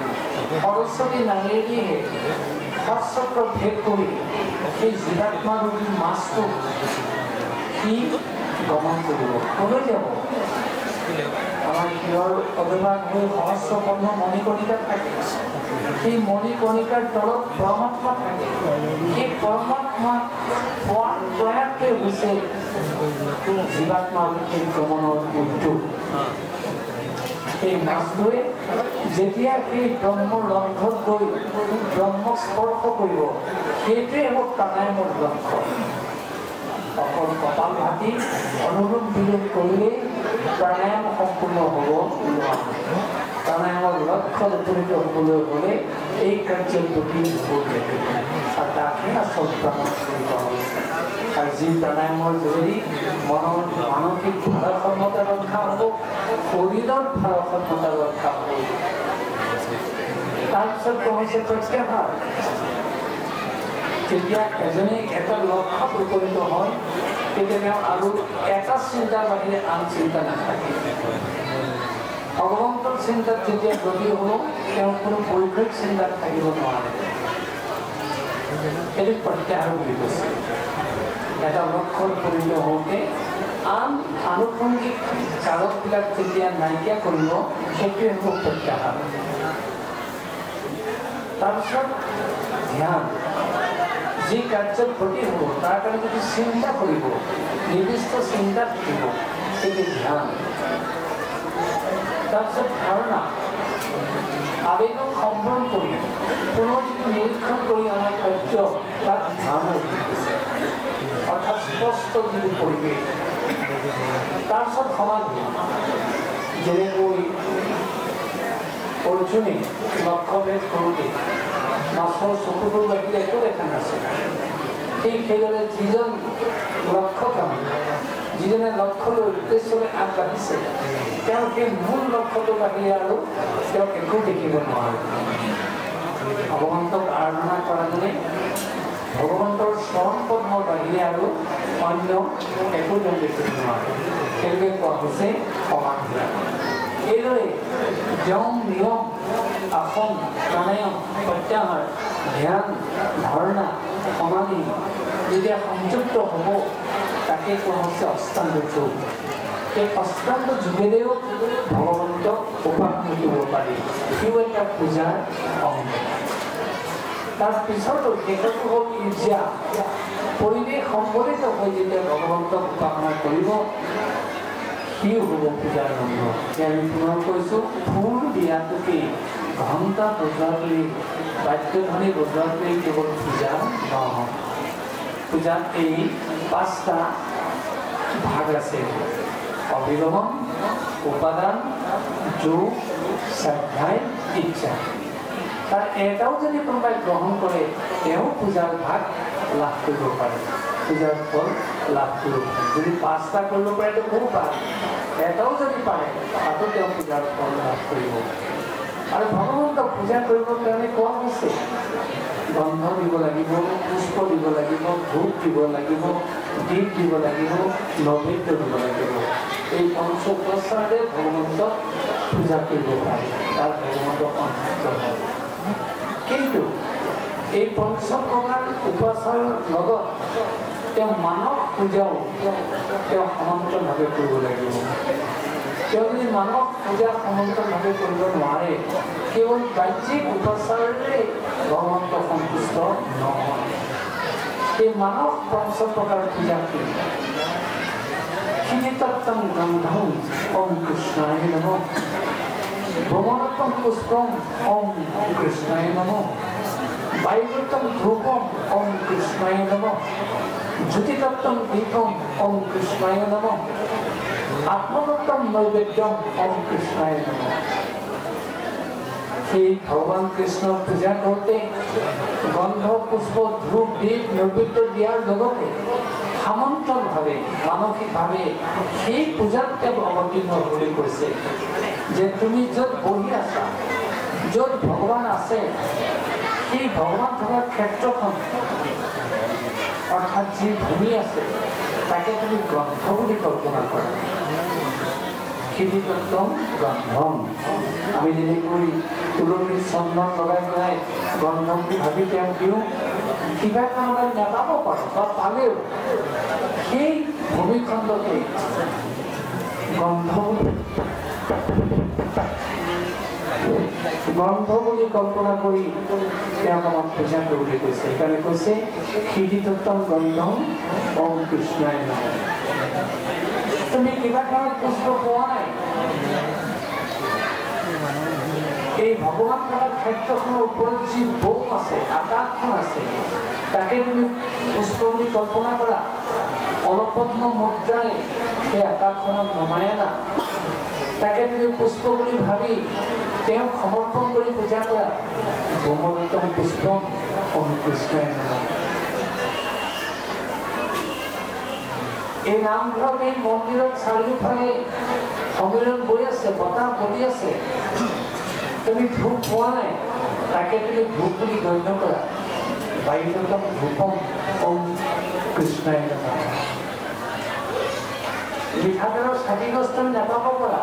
সৰস্বতী নাড়ীয়েদিহে সচক্ৰ ভেদ কৰি সেই জীৱাত্মা ৰূপী মাছটো সি গমন কৰিব কলৈ যাব আমাৰ শিৰৰ অভিমান হৈ সহস্ৰবৰ্ণ মণিকণিকা থাকে সেই মণিকণিকাৰ তলত পৰমাত্মা থাকে সেই পৰমাত্মা পোৱাৰ প্ৰয়াসটোৱে হৈছে জীৱাত্মাৰ এই গমনৰ উদ্যোগ এই মাছটোৱে যেতিয়া সেই ব্ৰহ্মৰ লক্ষ্যত গৈ ব্ৰহ্মক স্পৰ্শ কৰিব সেইটোৱে হ'ব প্ৰাণায়ামৰ লক্ষ্য অকল কপাল ভাতি অনুলোম বিলোম কৰিলেই প্ৰাণায়াম সম্পূৰ্ণ হ'ব নোৱাৰে প্ৰাণায়ামৰ লক্ষ্যত উপনীত হ'বলৈ হ'লে এই কাৰ্যৰ প্ৰতি হ'ব লাগিব আৰু তাকে আচল প্ৰাণায়াম আৰু যি প্ৰাণায়ামৰ যোগেদি মনৰ মানসিক ভাৰসাম্যতা ৰক্ষা হ'ব শৰীৰৰ ভাৰসাম্যতা ৰক্ষা হ'ব তাৰপিছত হৈছে প্ৰত্যাহাৰ যেতিয়া এজনে এটা লক্ষ্যত উপনীত হয় তেতিয়া তেওঁ আৰু এটা চিন্তাৰ বাহিৰে আন চিন্তা নাথাকে ভগৱন্তৰ চিন্তাত যেতিয়া গতি হ'ব তেওঁ কোনো বৈষয়িক চিন্তাত থাকিব নোৱাৰে এইটো প্ৰত্যাহাৰ বুলি কৈছে এটা লক্ষ্যত উপনীত হওঁতে আন আনুষংগিক কাৰকবিলাক যেতিয়া নাইকিয়া কৰিব সেইটোৱে হ'ব প্ৰত্যাহাৰ তাৰপিছত ধ্যান যি কাৰ্যত গতি হ'ব তাৰ কাৰণে যদি চিন্তা কৰিব নিৰ্দিষ্ট চিন্তা থাকিব সেইটো ধ্যান তাৰপিছত ধাৰণা আবেগক সম্বৰণ কৰি পুনৰ যিটো নিৰীক্ষণ কৰি আমাৰ কাৰ্য তাক ধাৰণা দিছে অৰ্থাৎ স্পষ্ট যিটো পৰিৱেশ তাৰপিছত সমাধি যেনেকৈ অৰ্জুনে লক্ষ্যভেদ কৰোঁতে মাছৰ চকুটোৰ বাহিৰে একো দেখা নাছিল ঠিক সেইদৰে যিজন লক্ষ্যকামী যিজনে লক্ষ্যলৈ উদ্দেশ্যলৈ আগবাঢ়িছে তেওঁ সেই মূল লক্ষ্যটোৰ বাহিৰে আৰু তেওঁক একো দেখিব নোৱাৰে ভগৱন্তক আৰাধনা কৰাজনে ভগৱন্তৰ চৰণ পদ্মৰ বাহিৰে আৰু অন্য একো তেওঁ দেখিব নোৱাৰে সেইটোকে কোৱা হৈছে সমাধি এইদৰে যম নিয়ম আসন প্ৰাণায়াম প্ৰত্যাহাৰ ধ্যান ধাৰণা সমাধি যেতিয়া সংযুক্ত হ'ব তাকে কোৱা হৈছে অষ্টাংগ যোগ এই অষ্টাংগ যোগেৰেও ভগৱন্তক উপাসনা কৰিব পাৰি সিও এটা পূজাৰ অংগ তাৰ পিছতো শেষতো হ'ল ইৰ্জা পৰিৱেশ সম্বলিত হৈ যেতিয়া ভগৱন্তক উপাসনা কৰিব সিও হ'ব পূজাৰ অংগ আমি পুনৰ কৈছোঁ ফুল দিয়াটোকেই ঘণ্টা বজোৱাটোৱেই বাদ্যধ্বনি বজোৱাটোৱেই কেৱল পূজা নহয় পূজাত এই 5টা ভাগ আছে অভিগমন উপাদান যোগ স্বাধ্যায় ইচ্ছা তাৰ এটাও যদি কোনোবাই গ্ৰহণ কৰে তেওঁ পূজাৰ ভাগ লাভ কৰিব পাৰে পূজাৰ ফল লাভ কৰিব পাৰে যদি 5টা কৰিব পাৰে তো খুব ভাল এটাও যদি পাৰে তাতো তেওঁ পূজাৰ ফল লাভ কৰিব আৰু ভগৱন্তক পূজা কৰিবৰ কাৰণে কোৱা হৈছে গন্ধ দিব লাগিব পুষ্প দিব লাগিব ধূপ দিব লাগিব দীপ দিব লাগিব নৈবেদ্য দিব লাগিব এই পঞ্চোপচাৰে ভগৱন্তক পূজা কৰিব পাৰে তাৰ ভগৱন্তক অন্তৰ্ভুক্ত হয় কিন্তু এই পঞ্চপ্ৰকাৰ উপাচাৰৰ লগত তেওঁ মানৱ পূজাও তেওঁ সমান্তৰালভাৱে কৰিব লাগিব তেওঁ যদি মানৱ পূজা সমান্তৰালভাৱে কৰিব নোৱাৰে কেৱল বাহ্যিক উপাচাৰেৰে ভগৱন্ত সন্তুষ্ট নহয় এই মানৱ পঞ্চপ্ৰকাৰ পূজা কি ক্ষিণিতত্বম গন্ধম ওম কৃষ্ণায় নমঃ ভ্ৰমণত্বম পুষ্পম ওম কৃষ্ণায় নমঃ বায়ুতত্বম ধূপম ওম কৃষ্ণায় নমঃ জ্যোতিতত্বম দীপম ওম কৃষ্ণায় নমঃ আত্মতত্বম নৈবেদ্যম ওম কৃষ্ণায় নমঃ সেই ভগৱান কৃষ্ণক পূজা কৰোঁতে গন্ধ পুষ্প ধূপ দীপ নৈবেদ্য দিয়াৰ লগতে সামন্তভাৱে মানসিকভাৱে সেই পূজাত তেওঁ অৱতীৰ্ণ হ'বলৈ কৈছে যে তুমি য'ত বহি আছা য'ত ভগৱান আছে সেই ভগৱান থকাৰ ক্ষেত্ৰখন অৰ্থাৎ যি ভূমি আছে তাকে তুমি গ্ৰন্থ বুলি কল্পনা কৰা ক্ষিণিতত্বম গন্ধম আমি যেনেকৈ তুলসীৰ চন্দন লগাই পেলাই গন্ধম বুলি ভাবি তেওঁ দিওঁ কিবা কাৰণত নাপাব পাৰোঁ বা পালেও সেই ভূমিখণ্ডকে গ্ৰন্থ বুলি কল্পনা কৰি তেওঁক আমাক পূজা কৰিবলৈ কৈছে। সেইকাৰণে কৈছে ক্ষীৰিতত্তম গ্ৰন্থম ওম কৃষ্ণায় নমঃ। তুমি কিবা কাৰণত পুষ্প পোৱা নাই, এই ভগৱান থকা ক্ষেত্ৰখনৰ ওপৰত যি বোম আছে, আকাশখন আছে, তাকে তুমি পুষ্প বুলি কল্পনা কৰা। অলপত্ন মুদ্ৰাৰে সেই আকাশখনক নমাই আনা, তাকে তুমি পুষ্প বুলি ভাবি তেওঁক সমৰ্পণ কৰি পূজা কৰা। বোমোত্তম পুষ্প ওম কৃষ্ণায় নমঃ। এই নামঘৰত এই মন্দিৰত চাৰিওফালে সমিলন বৈ আছে, বতাহ বলি আছে, তুমি ধূপ পোৱা নাই, তাকে তুমি ধূপ বুলি গণ্য কৰা। বায়ুতম ধূপম ওম কৃষ্ণায় নমঃ। মিঠাতেলৰ চাকিগছ তুমি নাপাব পৰা,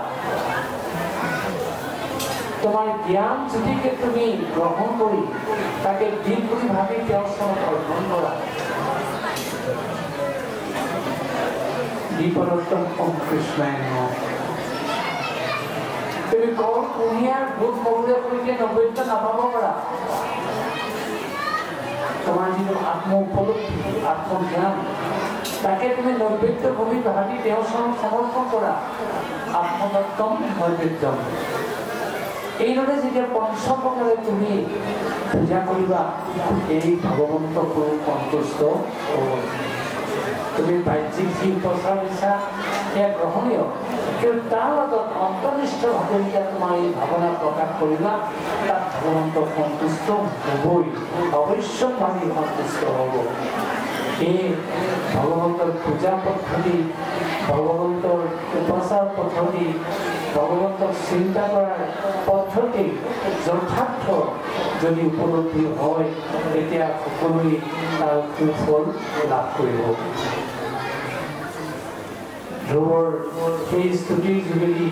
তোমাৰ জ্ঞান জ্যোতিকে তুমি গ্ৰহণ কৰি তাকে দিন বুলি ভাবি তেওঁৰ ওচৰত অৰ্পণ কৰা। দীপৰত্তম ওম কৃষ্ণায় নমঃ। তুমি কল কুঁহিয়াৰ দুধ মগুৰে সৈতে নৈবেদ্য নাপাব পাৰা, তোমাৰ যিটো আত্ম উপলব্ধি, আত্মজ্ঞান, তাকে তুমি নৈবেদ্য ভূমি ভাবি তেওঁৰ ওচৰত সমৰ্পণ কৰা। আত্মদত্তম নৈবেদ্যম। এইদৰে যেতিয়া পঞ্চপ্ৰকাৰে তুমি পূজা কৰিবা, এই ভগৱন্তক সন্তুষ্ট হ'ব। তুমি বাহ্যিক যি উপচাৰ দিছা সেয়া গ্ৰহণীয়, কিন্তু তাৰ লগত অন্তৰ্নিষ্ঠভাৱে যেতিয়া তোমাৰ এই ভাৱনা প্ৰকাশ কৰিবা, তাত ভগৱন্ত সন্তুষ্ট হ'বই, অৱশ্যভাৱে সন্তুষ্ট হ'ব। এই ভগৱন্তৰ পূজা পদ্ধতি, ভগৱন্তৰ উপচাৰ পদ্ধতি, ভগৱন্তক চিন্তা কৰাৰ পদ্ধতি যথাৰ্থ যদি উপলব্ধি হয়, তেতিয়া সকলোৱে তাৰ সুফল লাভ কৰিব। ধ্ৰুৱৰ সেই স্তুতিৰ যোগেদি,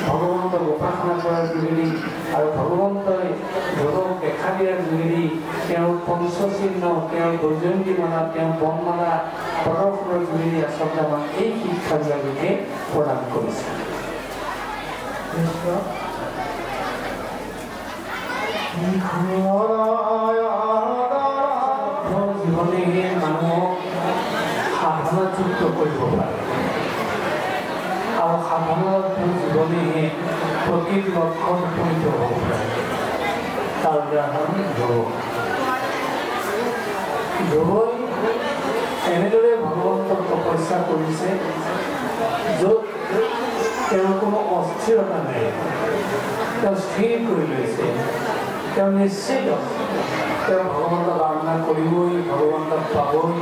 ভগৱন্তক উপাসনা কৰাৰ যোগেদি আৰু ভগৱন্তই ধ্ৰুৱক দেখা দিয়াৰ যোগেদি তেওঁৰ পঞ্চচিহ্ন, তেওঁৰ বৈজয়ন্তী মালা, তেওঁৰ বনমালা প্ৰদৰ্শনৰ যোগেদি আচলতে আমাক এই শিক্ষাবিলাকে প্ৰদান কৰিছে। জীৱনে মানুহক সাধনাযুক্ত কৰিব পাৰে আৰু সাধনাৰ জীৱনে প্ৰকৃত লক্ষ্যত উপনীত হ'ব পাৰে। তাৰ উদাহৰণ ধ্ৰুৱই এনেদৰে ভগৱন্তক তপস্যা কৰিছে য'ত তেওঁৰ কোনো অস্থিৰতা নাই, তেওঁ স্থিৰ কৰি লৈছে, তেওঁ নিশ্চিত তেওঁ ভগৱন্তক আৰাধনা কৰিবই, ভগৱন্তক পাবই।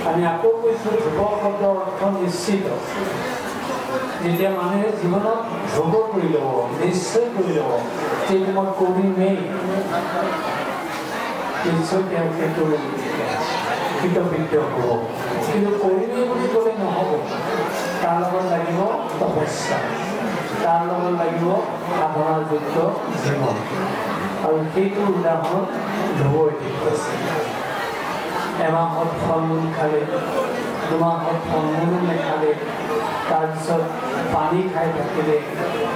আমি আকৌ কৈছোঁ ধ্ৰুৱ শব্দৰ অৰ্থ নিশ্চিত। যেতিয়া মানুহে জীৱনত ধ্ৰুৱ কৰি ল'ব, নিশ্চয় কৰি ল'ব, তেতিয়া মই কৰিমেই, নিশ্চয় তেওঁ সেইটো কৃতবিদ্য হ'ব। কিন্তু কৰিমেই বুলি ক'লে নহ'ব, তাৰ লগত লাগিব তপস্যা, তাৰ লগত লাগিব সাধনাযুক্ত জীৱন। আৰু সেইটো উদাহৰণ ধ্ৰুৱই দেখুৱাইছে। এমাহত ফল মূল খালে, দুমাহত ফল মূলো নাখালে, তাৰপিছত পানী খাই থাকিলে,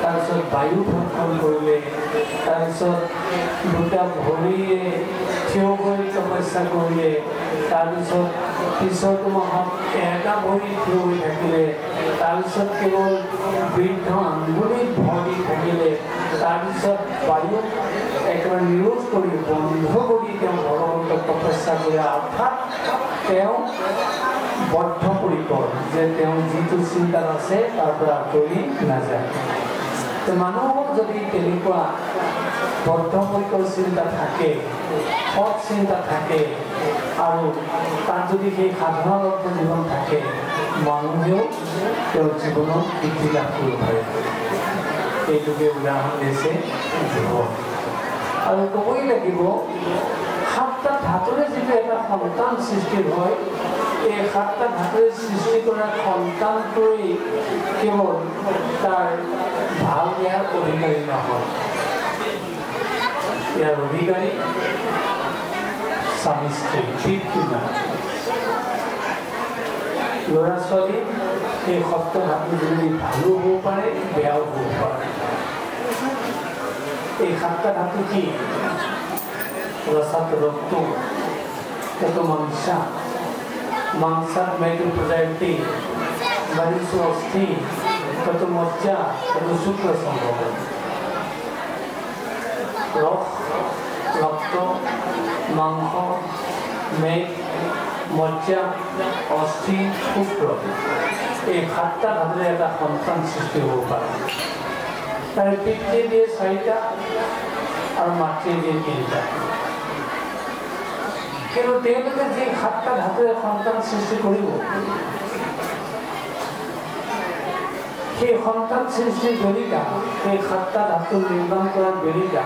তাৰপিছত বায়ু ভক্ষণ কৰিলে, তাৰপিছত দুটা ভৰিৰে থিয় হৈ তপস্যা কৰিলে, তাৰপিছত পিছৰটো মাহত এটা ভৰি থিয় হৈ থাকিলে, তাৰপিছত কেৱল বৃদ্ধ আঙুলিত ভৰ দি থাকিলে, তাৰপিছত বায়ু একেবাৰে নিৰোধ কৰি বন্ধ কৰি তেওঁ ভগৱন্তক তপস্যা কৰে। অৰ্থাৎ তেওঁ বদ্ধপৰিকৰ, যে তেওঁ যিটো চিন্তাত আছে তাৰ পৰা আঁতৰি নাযায়। মানুহক যদি তেনেকুৱা বদ্ধপৰিকৰ চিন্তা থাকে, সৎ চিন্তা থাকে, আৰু তাত যদি সেই সাধনাৰত্ন জীৱন থাকে, মানুহেও তেওঁৰ জীৱনত বৃদ্ধি লাভ কৰিব পাৰে। এইটোকে উদাহৰণ দিছে ধ্ৰুৱ। আৰু ক'বই লাগিব, সাতটা ধাতুৰে যিটো এটা সন্তান সৃষ্টি হয়, এই সাতটা ধাতুৰে সৃষ্টি কৰা সন্তানটোৱেই কেৱল তাৰ ভাল বেয়াৰ অধিকাৰী নহয়, ইয়াৰ অধিকাৰী স্বামী স্ত্ৰী, পিতৃ মাতৃ। ল'ৰা ছোৱালী এই সপ্ত ধাতু যদি ভালো হ'ব পাৰে বেয়াও হ'ব পাৰে। এই সাতটা ধাতু কি? ৰসাত ৰক্ত, তত মাংসা, মাংসাত মেদু প্রজাতি, বারিসু অস্থি, তত মজ্জা, তত শুক্র সম্ভব। রস, রক্ত, মাংস, মেদ, মজ্জা, অস্থি, শুক্র, এই সাতটা ধাতুৰে এটা সন্তান সৃষ্টি হ'ব পাৰে। তাৰে পিতৃ দিয়ে 4টা আৰু মাতৃ দিয়ে 3টা। কিন্তু তেওঁলোকে যি 7টা ধাতুৰে সন্তান সৃষ্টি কৰিব, সেই সন্তান সৃষ্টিৰ বেলিকা, সেই 7টা ধাতু নিৰ্মাণ কৰাৰ বেলিকা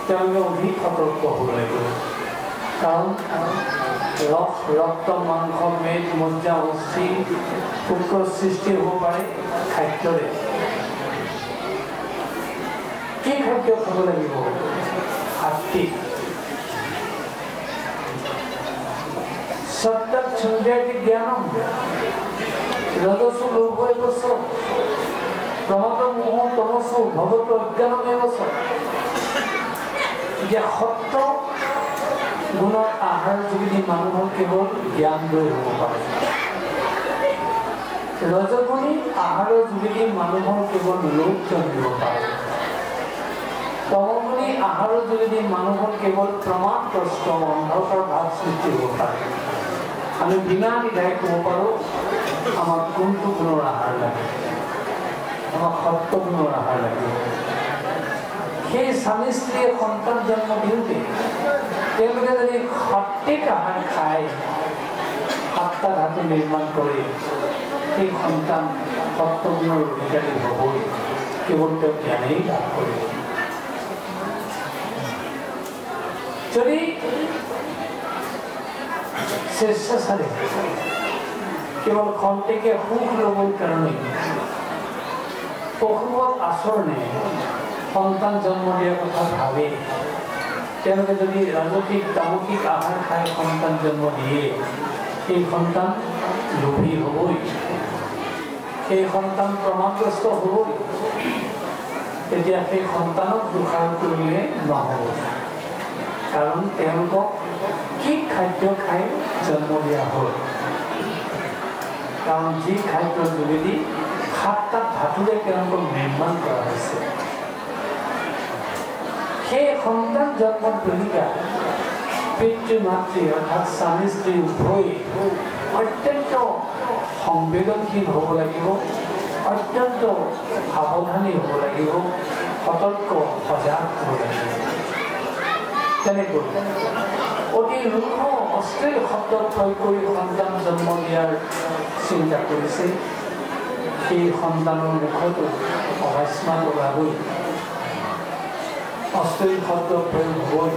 তেওঁলোকে অধিক সতৰ্ক হ'ব লাগিব। কাৰণ ৰস, ৰক্ত, মাংস, মেদ, মজ্জা, অস্থি, শুক্ৰ সৃষ্টি হ'ব পাৰে খাদ্যৰে। কি খাদ্য খাব লাগিব? সাত্বিক। সত্যক ছন্দ্যাতি জ্ঞানম, রজসু লোভয় বস, প্রমদ মোহ তমসু ভগত অজ্ঞানমেব স। যে সত্য গুণৰ আহাৰ যোগেদি মানুহৰ কেৱল জ্ঞান লৈ হ'ব পাৰে। ৰজগুণী আহাৰৰ যোগেদি মানুহৰ কেৱল লোভ জন্মিব পাৰে। তমগুণী আহাৰৰ যোগেদি মানুহৰ কেৱল প্ৰমাদগ্ৰস্ত অন্ধকাৰ ভাৱ সৃষ্টি হ'ব পাৰে। আমি বিনা দ্বিধাই ক'ব পাৰোঁ আমাক কোনটো গুণৰ আহাৰ লাগে? আমাক সত্য গুণৰ আহাৰ লাগে। সেই স্বামী স্ত্ৰীয়ে সন্তান জন্ম দিওঁতে তেওঁলোকে যদি সাত্বিক আহাৰ খায়, 7টা ধাতু নিৰ্মাণ কৰে, সেই সন্তান সত্য গুণৰ অধিকাৰী হ'বই, কেৱল তেওঁ জ্ঞানেই লাভ কৰিব। যদি স্বেচ্ছাচাৰী কেৱল খন্তেকে সুখ ল'বৰ কাৰণে পশুবৎ আচৰণে সন্তান জন্ম দিয়াৰ কথা ভাবে, তেওঁলোকে যদি ৰাজসিক তামসিক আহাৰ খাই সন্তান জন্ম দিয়ে, সেই সন্তান লোভী হ'বই, সেই সন্তান প্ৰমাদগ্ৰস্ত হ'বই। তেতিয়া সেই সন্তানক দোষাৰোপ কৰিলে নহ'ব। কাৰণ তেওঁলোকক কি খাদ্য খাই জন্ম দিয়া হ'ল? কাৰণ যি খাদ্যৰ যোগেদি 7টা ধাতুৰে তেওঁলোকক নিৰ্মাণ কৰা হৈছে, সেই সন্তান জন্মৰ বেলিকা পিতৃ মাতৃ অৰ্থাৎ স্বামী স্ত্ৰী উভয়ে অত্যন্ত সংবেদনশীল হ'ব লাগিব, অত্যন্ত সাৱধানী হ'ব লাগিব, সতৰ্ক সজাগ হ'ব লাগিব। তেনেকৈ অতি ৰুক্ষ অশ্লীল শব্দ প্ৰয়োগ কৰি সন্তান জন্ম দিয়াৰ চিন্তা কৰিছে। সেই সন্তানৰ মুখতো অভস্মাত ওলাবই, অশ্লীল শব্দ প্ৰয়োগ হ'বই।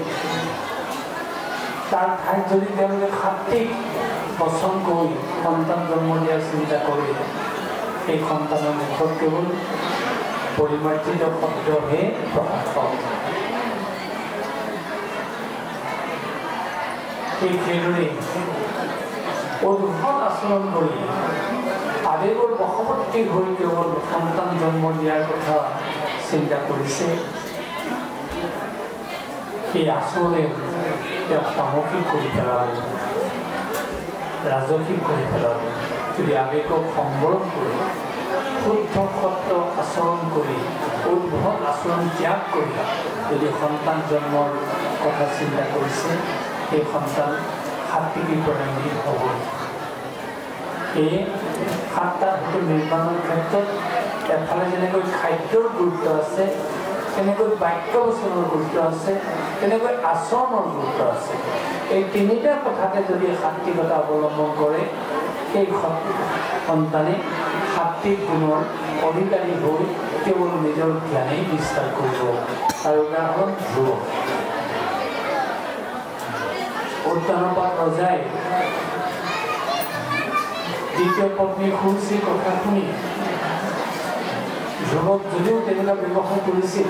তাৰ ঠাইত যদি তেওঁলোকে সাত্বিক বচন কৰি সন্তান জন্ম দিয়াৰ চিন্তা কৰে, সেই সন্তানৰ মুখত কেৱল পৰিমাৰ্জিত শব্দহে প্ৰকাশ পাব। ঠিক সেইদৰে উদ্ভট আচৰণ কৰি আবেগৰ বশৱৰ্তী হৈ কেৱল সন্তান জন্ম দিয়াৰ কথা চিন্তা কৰিছে, সেই আচৰণে তেওঁক তামসিক কৰি পেলাব, ৰাজসিক কৰি পেলাব। যদি আবেগক সম্বৰণ কৰি শুদ্ধ সত্য আচৰণ কৰি উদ্ভট আচৰণ ত্যাগ কৰি যদি সন্তান জন্মৰ কথা চিন্তা কৰিছে, সেই সন্তান সাত্বিকী প্ৰণালী হ'ব। এই 7টা ধাতু নিৰ্মাণৰ ক্ষেত্ৰত এফালে যেনেকৈ খাদ্যৰ গুৰুত্ব আছে, তেনেকৈ বাক্য বচনৰ গুৰুত্ব আছে, তেনেকৈ আচৰণৰ গুৰুত্ব আছে। এই 3টা কথাতে যদি সাত্বিকতা অৱলম্বন কৰে, সেই সন্তানে সাত্বিক গুণৰ অধিকাৰী হৈ কেৱল নিজৰ জ্ঞানেই বিস্তাৰ কৰিব। তাৰ উদাহৰণ ধ্ৰুৱ। উত্তানপাত ৰজাই দ্বিতীয় পত্নী সুৰুচিৰ কথা শুনি ধ্ৰুৱক যদিও তেনেকুৱা ব্যৱহাৰ কৰিছিল,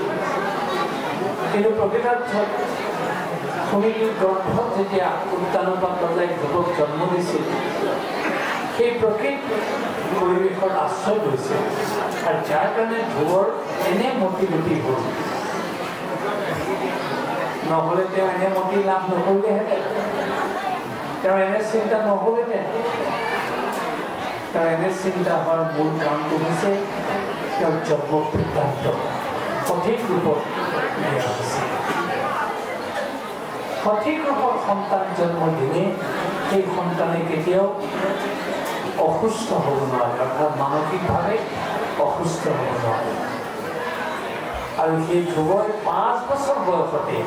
কিন্তু প্ৰকৃতাৰ্থত সুনীতিৰ গৰ্ভত যেতিয়া উত্তানপাত ৰজাই ধ্ৰুৱক জন্ম দিছিল, সেই প্ৰকৃত পৰিৱেশৰ আশ্ৰয় লৈছে আৰু যাৰ কাৰণে ধ্ৰুৱৰ এনে মতিগতি হ'ল নহ'লে তেওঁ এনে মতি লাভ নকৰিলেহেঁতেন তেওঁ এনে চিন্তা নহ'লেহেঁতেন তেওঁ এনে চিন্তা হোৱাৰ মূল কাৰণটো হৈছে তেওঁৰ জন্ম বৃত্তান্ত সঠিক ৰূপত দিয়া হৈছে সঠিক ৰূপত সন্তান জন্ম দিলে সেই সন্তানে কেতিয়াও অসুস্থ হ'ব নোৱাৰে অৰ্থাৎ মানসিকভাৱে অসুস্থ হ'ব নোৱাৰে আৰু সেই ধ্ৰুৱই 5 বছৰ বয়সতে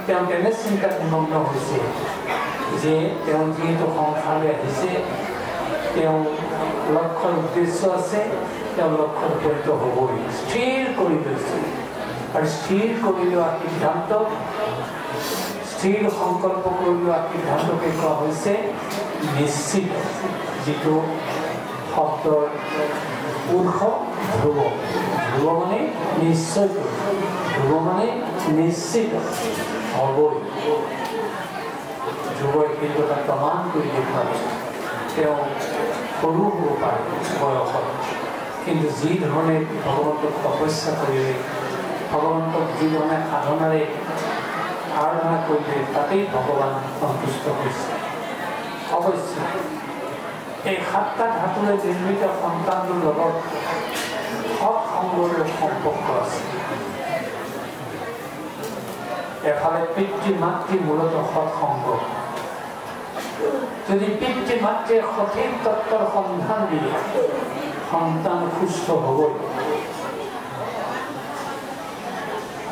তেওঁ তেনে চিন্তাত নিমগ্ন হৈছে যে তেওঁ যিহেতু সংসাৰলৈ আহিছে তেওঁ লক্ষ্যৰ উদ্দেশ্য আছে তেওঁ লক্ষ্যত উপনীত হ'বই স্থিৰ কৰি লৈছে আৰু স্থিৰ কৰি লোৱা সিদ্ধান্ত স্থিৰ সংকল্প কৰি লোৱা সিদ্ধান্তকে কোৱা হৈছে নিশ্চিত যিটো শব্দৰ উৎস ধ্ৰুৱ ধ্ৰুৱ মানে নিশ্চয় ধ্ৰুৱ মানে নিশ্চিত হ'বই ধ্ৰুৱই কিন্তু এটা প্ৰমাণ কৰি দেখুৱালে তেওঁ সৰু হ'ব পাৰে বয়সত কিন্তু যি ধৰণে ভগৱন্তক তপস্যা কৰিলে ভগৱন্তক যি ধৰণে সাধনাৰে আৰাধনা কৰিলে তাতেই ভগৱান সন্তুষ্ট হৈছে অৱশ্যে এই 7টা ধাতুৰে নিৰ্মিত সন্তানটোৰ লগত সৎসংগৰ সম্পৰ্ক আছে এফালে পিতৃ মাতৃ মূলত সৎসংগ যদি পিতৃ মাতৃয়ে সঠিক তত্ত্বৰ সন্ধান দিয়ে সন্তান সুস্থ হ'বই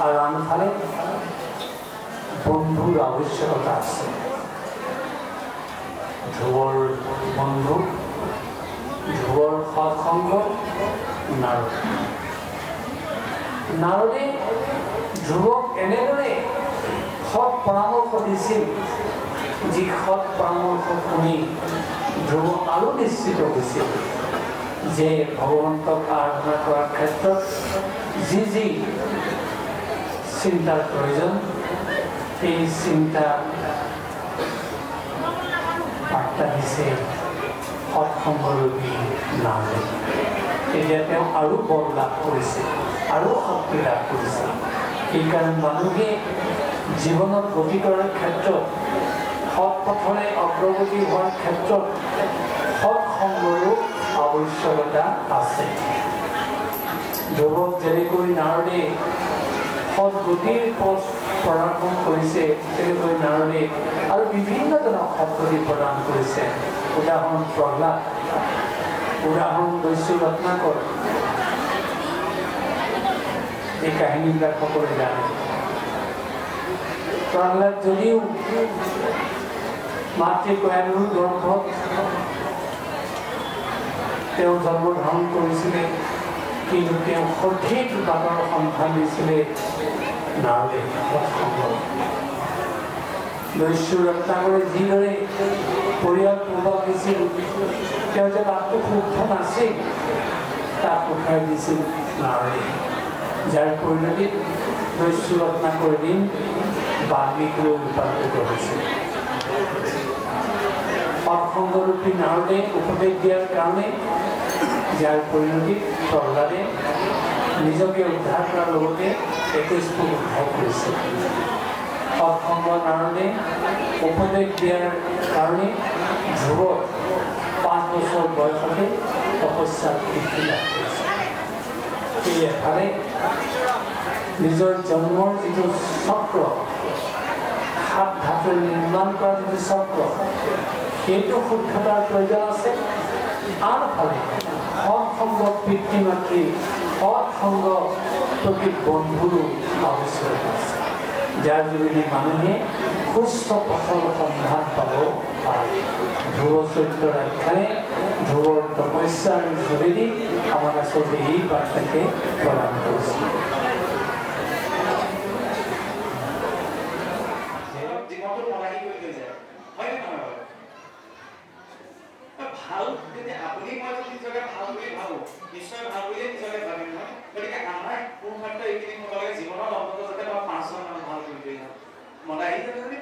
আৰু আনফালে বন্ধুৰ আৱশ্যকতা আছে ধ্ৰুৱৰ বন্ধু ধ্ৰুৱৰ সৎসংগ নাৰদে ধ্ৰুৱক এনেদৰে সৎ পৰামৰ্শ দিছিল যি সৎ পৰামৰ্শ শুনি ধ্ৰুৱ আৰু নিশ্চিত হৈছিল যে ভগৱন্তক আৰাধনা কৰাৰ ক্ষেত্ৰত যি যি চিন্তাৰ প্ৰয়োজন সেই চিন্তা বাৰ্তা দিছে সৎসংগৰূপী নাৰদে এতিয়া তেওঁ আৰু বল লাভ কৰিছে আৰু শক্তি লাভ কৰিছে সেইকাৰণে মানুহে জীৱনত গতি কৰাৰ ক্ষেত্ৰত সৎ পথৰে অগ্ৰগতি হোৱাৰ ক্ষেত্ৰত সৎসংগৰো আৱশ্যকতা আছে ধ্ৰুৱক যেনেকৈ নাৰদে সৎগতিৰ পথ প্ৰদৰ্শন কৰিছে তেনেকৈ নাৰদে আৰু বিভিন্নজনক সৎগতি প্ৰদান কৰিছে উদাহৰণ প্ৰহ্লাদ উদাহৰণ দস্যু ৰত্নাকৰ এই কাহিনীবিলাক সকলোৱে জানে প্ৰহ্লাদ যদিও মাতৃ কয়ানুৰ গৰ্ভত তেওঁ জন্ম ধাৰণ কৰিছিলে কিন্তু তেওঁ সঠিক বাটৰ সন্ধান দিছিলে নাৰদে দস্যু ৰত্নাকৰে যিদৰে পৰিয়াল পোহপাল দিছিল তেওঁ যে বাটটো শুদ্ধ নাছিল তাক উঠাই দিছিল নাৰদে যাৰ পৰিণতিত দস্যু ৰত্নাকৰ দিন বাল্মীকিলৈ ৰূপান্তৰিত হৈছিল সৎসংগৰূপী নাৰদে উপদেশ দিয়াৰ কাৰণে যাৰ পৰিণতিত প্ৰহ্লাদে নিজকে উদ্ধাৰ কৰাৰ লগতে 21 ফুট উদ্ধাৰ কৰিছিল সৎসংগ নাৰদে উপদেশ দিয়াৰ কাৰণে ধ্ৰুৱ 5 বছৰ বয়সতে তপস্যাৰ বৃদ্ধি লাভ কৰিছে সেই এফালে নিজৰ জন্মৰ যিটো চক্ৰ 7 ধাতুৰে নিৰ্মাণ কৰা যিটো চক্ৰ সেইটো শুদ্ধতাৰ প্ৰয়োজন আছে আনফালে সৎসংগ পিতৃ মাতৃ সৎসংগ প্ৰকৃত বন্ধুৰো আৱশ্যকতা আছে যাৰ যোগেদি মানুহে সুস্থ পথৰ সন্ধান পাব পাৰে ধ্ৰুৱ চৰিত্ৰৰ আখ্যানে ধ্ৰুৱৰ তপস্যাৰ যোগেদি আমাক আচলতে এই বাৰ্তাকে প্ৰদান কৰিছে ভাল যদি আপুনি মই যদি নিজকে ভাল বুলি ভাবো নিশ্চয় ভাল বুলিয়ে নিজকে ভাবিম নহয় গতিকে আমাৰ কোন মাত্ৰ এইখিনি হ'ব লাগে জীৱনত অন্তত যাতে মই 5জন মানুহ ভাল কৰি দিওঁ মদাহী যদি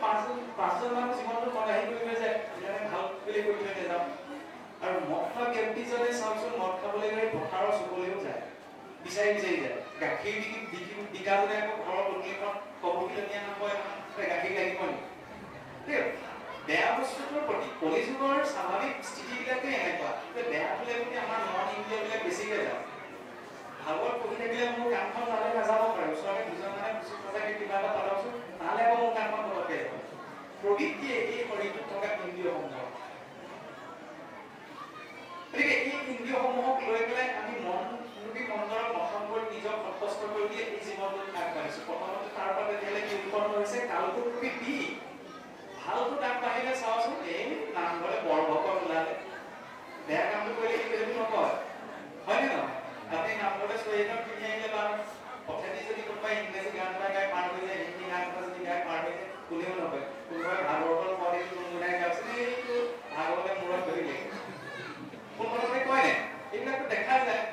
পাঁচজন মানুহ জীৱনটো মদাহী কৰি লৈ যায় তেতিয়াহ'লে ভাল বুলি কৈ থৈ নাযাওঁ আৰু মদ খোৱা ব্যক্তিজনে চাওকচোন মদ খাবলৈ গৈ পথাৰৰ চুকলৈও যায় বিচাৰি যায় গাখীৰ বিকাজনে আকৌ ঘৰৰ পত্নীখন কবৰকিলে নিয়া নকয় গাখীৰ লাগিব নেকি বেয়া বস্তুটোৰ প্ৰতি কলিযুগৰ স্বাভাৱিক স্থিতিবিলাকে এনেকুৱা যে বেয়া হ'লে বুলি আমাৰ নন ইণ্ডিয়াবিলাক বেছিকৈ যায় ভাগৱত পঢ়ি থাকিলে মোৰ কাণখন তালৈ নাযাব পাৰে ওচৰতে দুজন মানে সঁচাকৈ কিবা এটা পালাওচোন তালৈ আকৌ মোৰ কাণখন তলতে যাব প্ৰবৃত্তিয়ে এই শৰীৰটোত থকা ইন্দ্ৰিয়সমূহ গতিকে এই ইন্দ্ৰিয়সমূহক লৈ পেলাই আমি মনৰূপী মন্দিৰৰ গঠন কৰি নিজক সন্তুষ্ট কৰি দিয়ে এই জীৱনটোত আগবাঢ়িছোঁ প্ৰথমতে তাৰ পৰা তেতিয়াহ'লে কি উৎপন্ন হৈছে কালটোৰূপী বি ভালটো আগবাঢ়িলে চাওঁচোন এই নামঘৰলে বৰ ভকত ওলালে বেয়া কামটো কৰিলে কি কৰিব নকয় হয়নে নহয় আপুনি নামঘৰলে চুৱেটাৰ পিন্ধি আহিলে বা পথেদি যদি কোনোবাই ইংৰাজী গান এটা গাই পাৰ হৈ যায় হিন্দী গান এটা যদি গাই পাৰ হৈ যায় কোনেও নকয় কোনোবাই ভাগৱতৰ পদে গুণগুণাই গাইছে এইটো ভাগৱতে মূৰত ধৰিলে কোন কথাতে কয় নে এইবিলাকতো দেখা যায়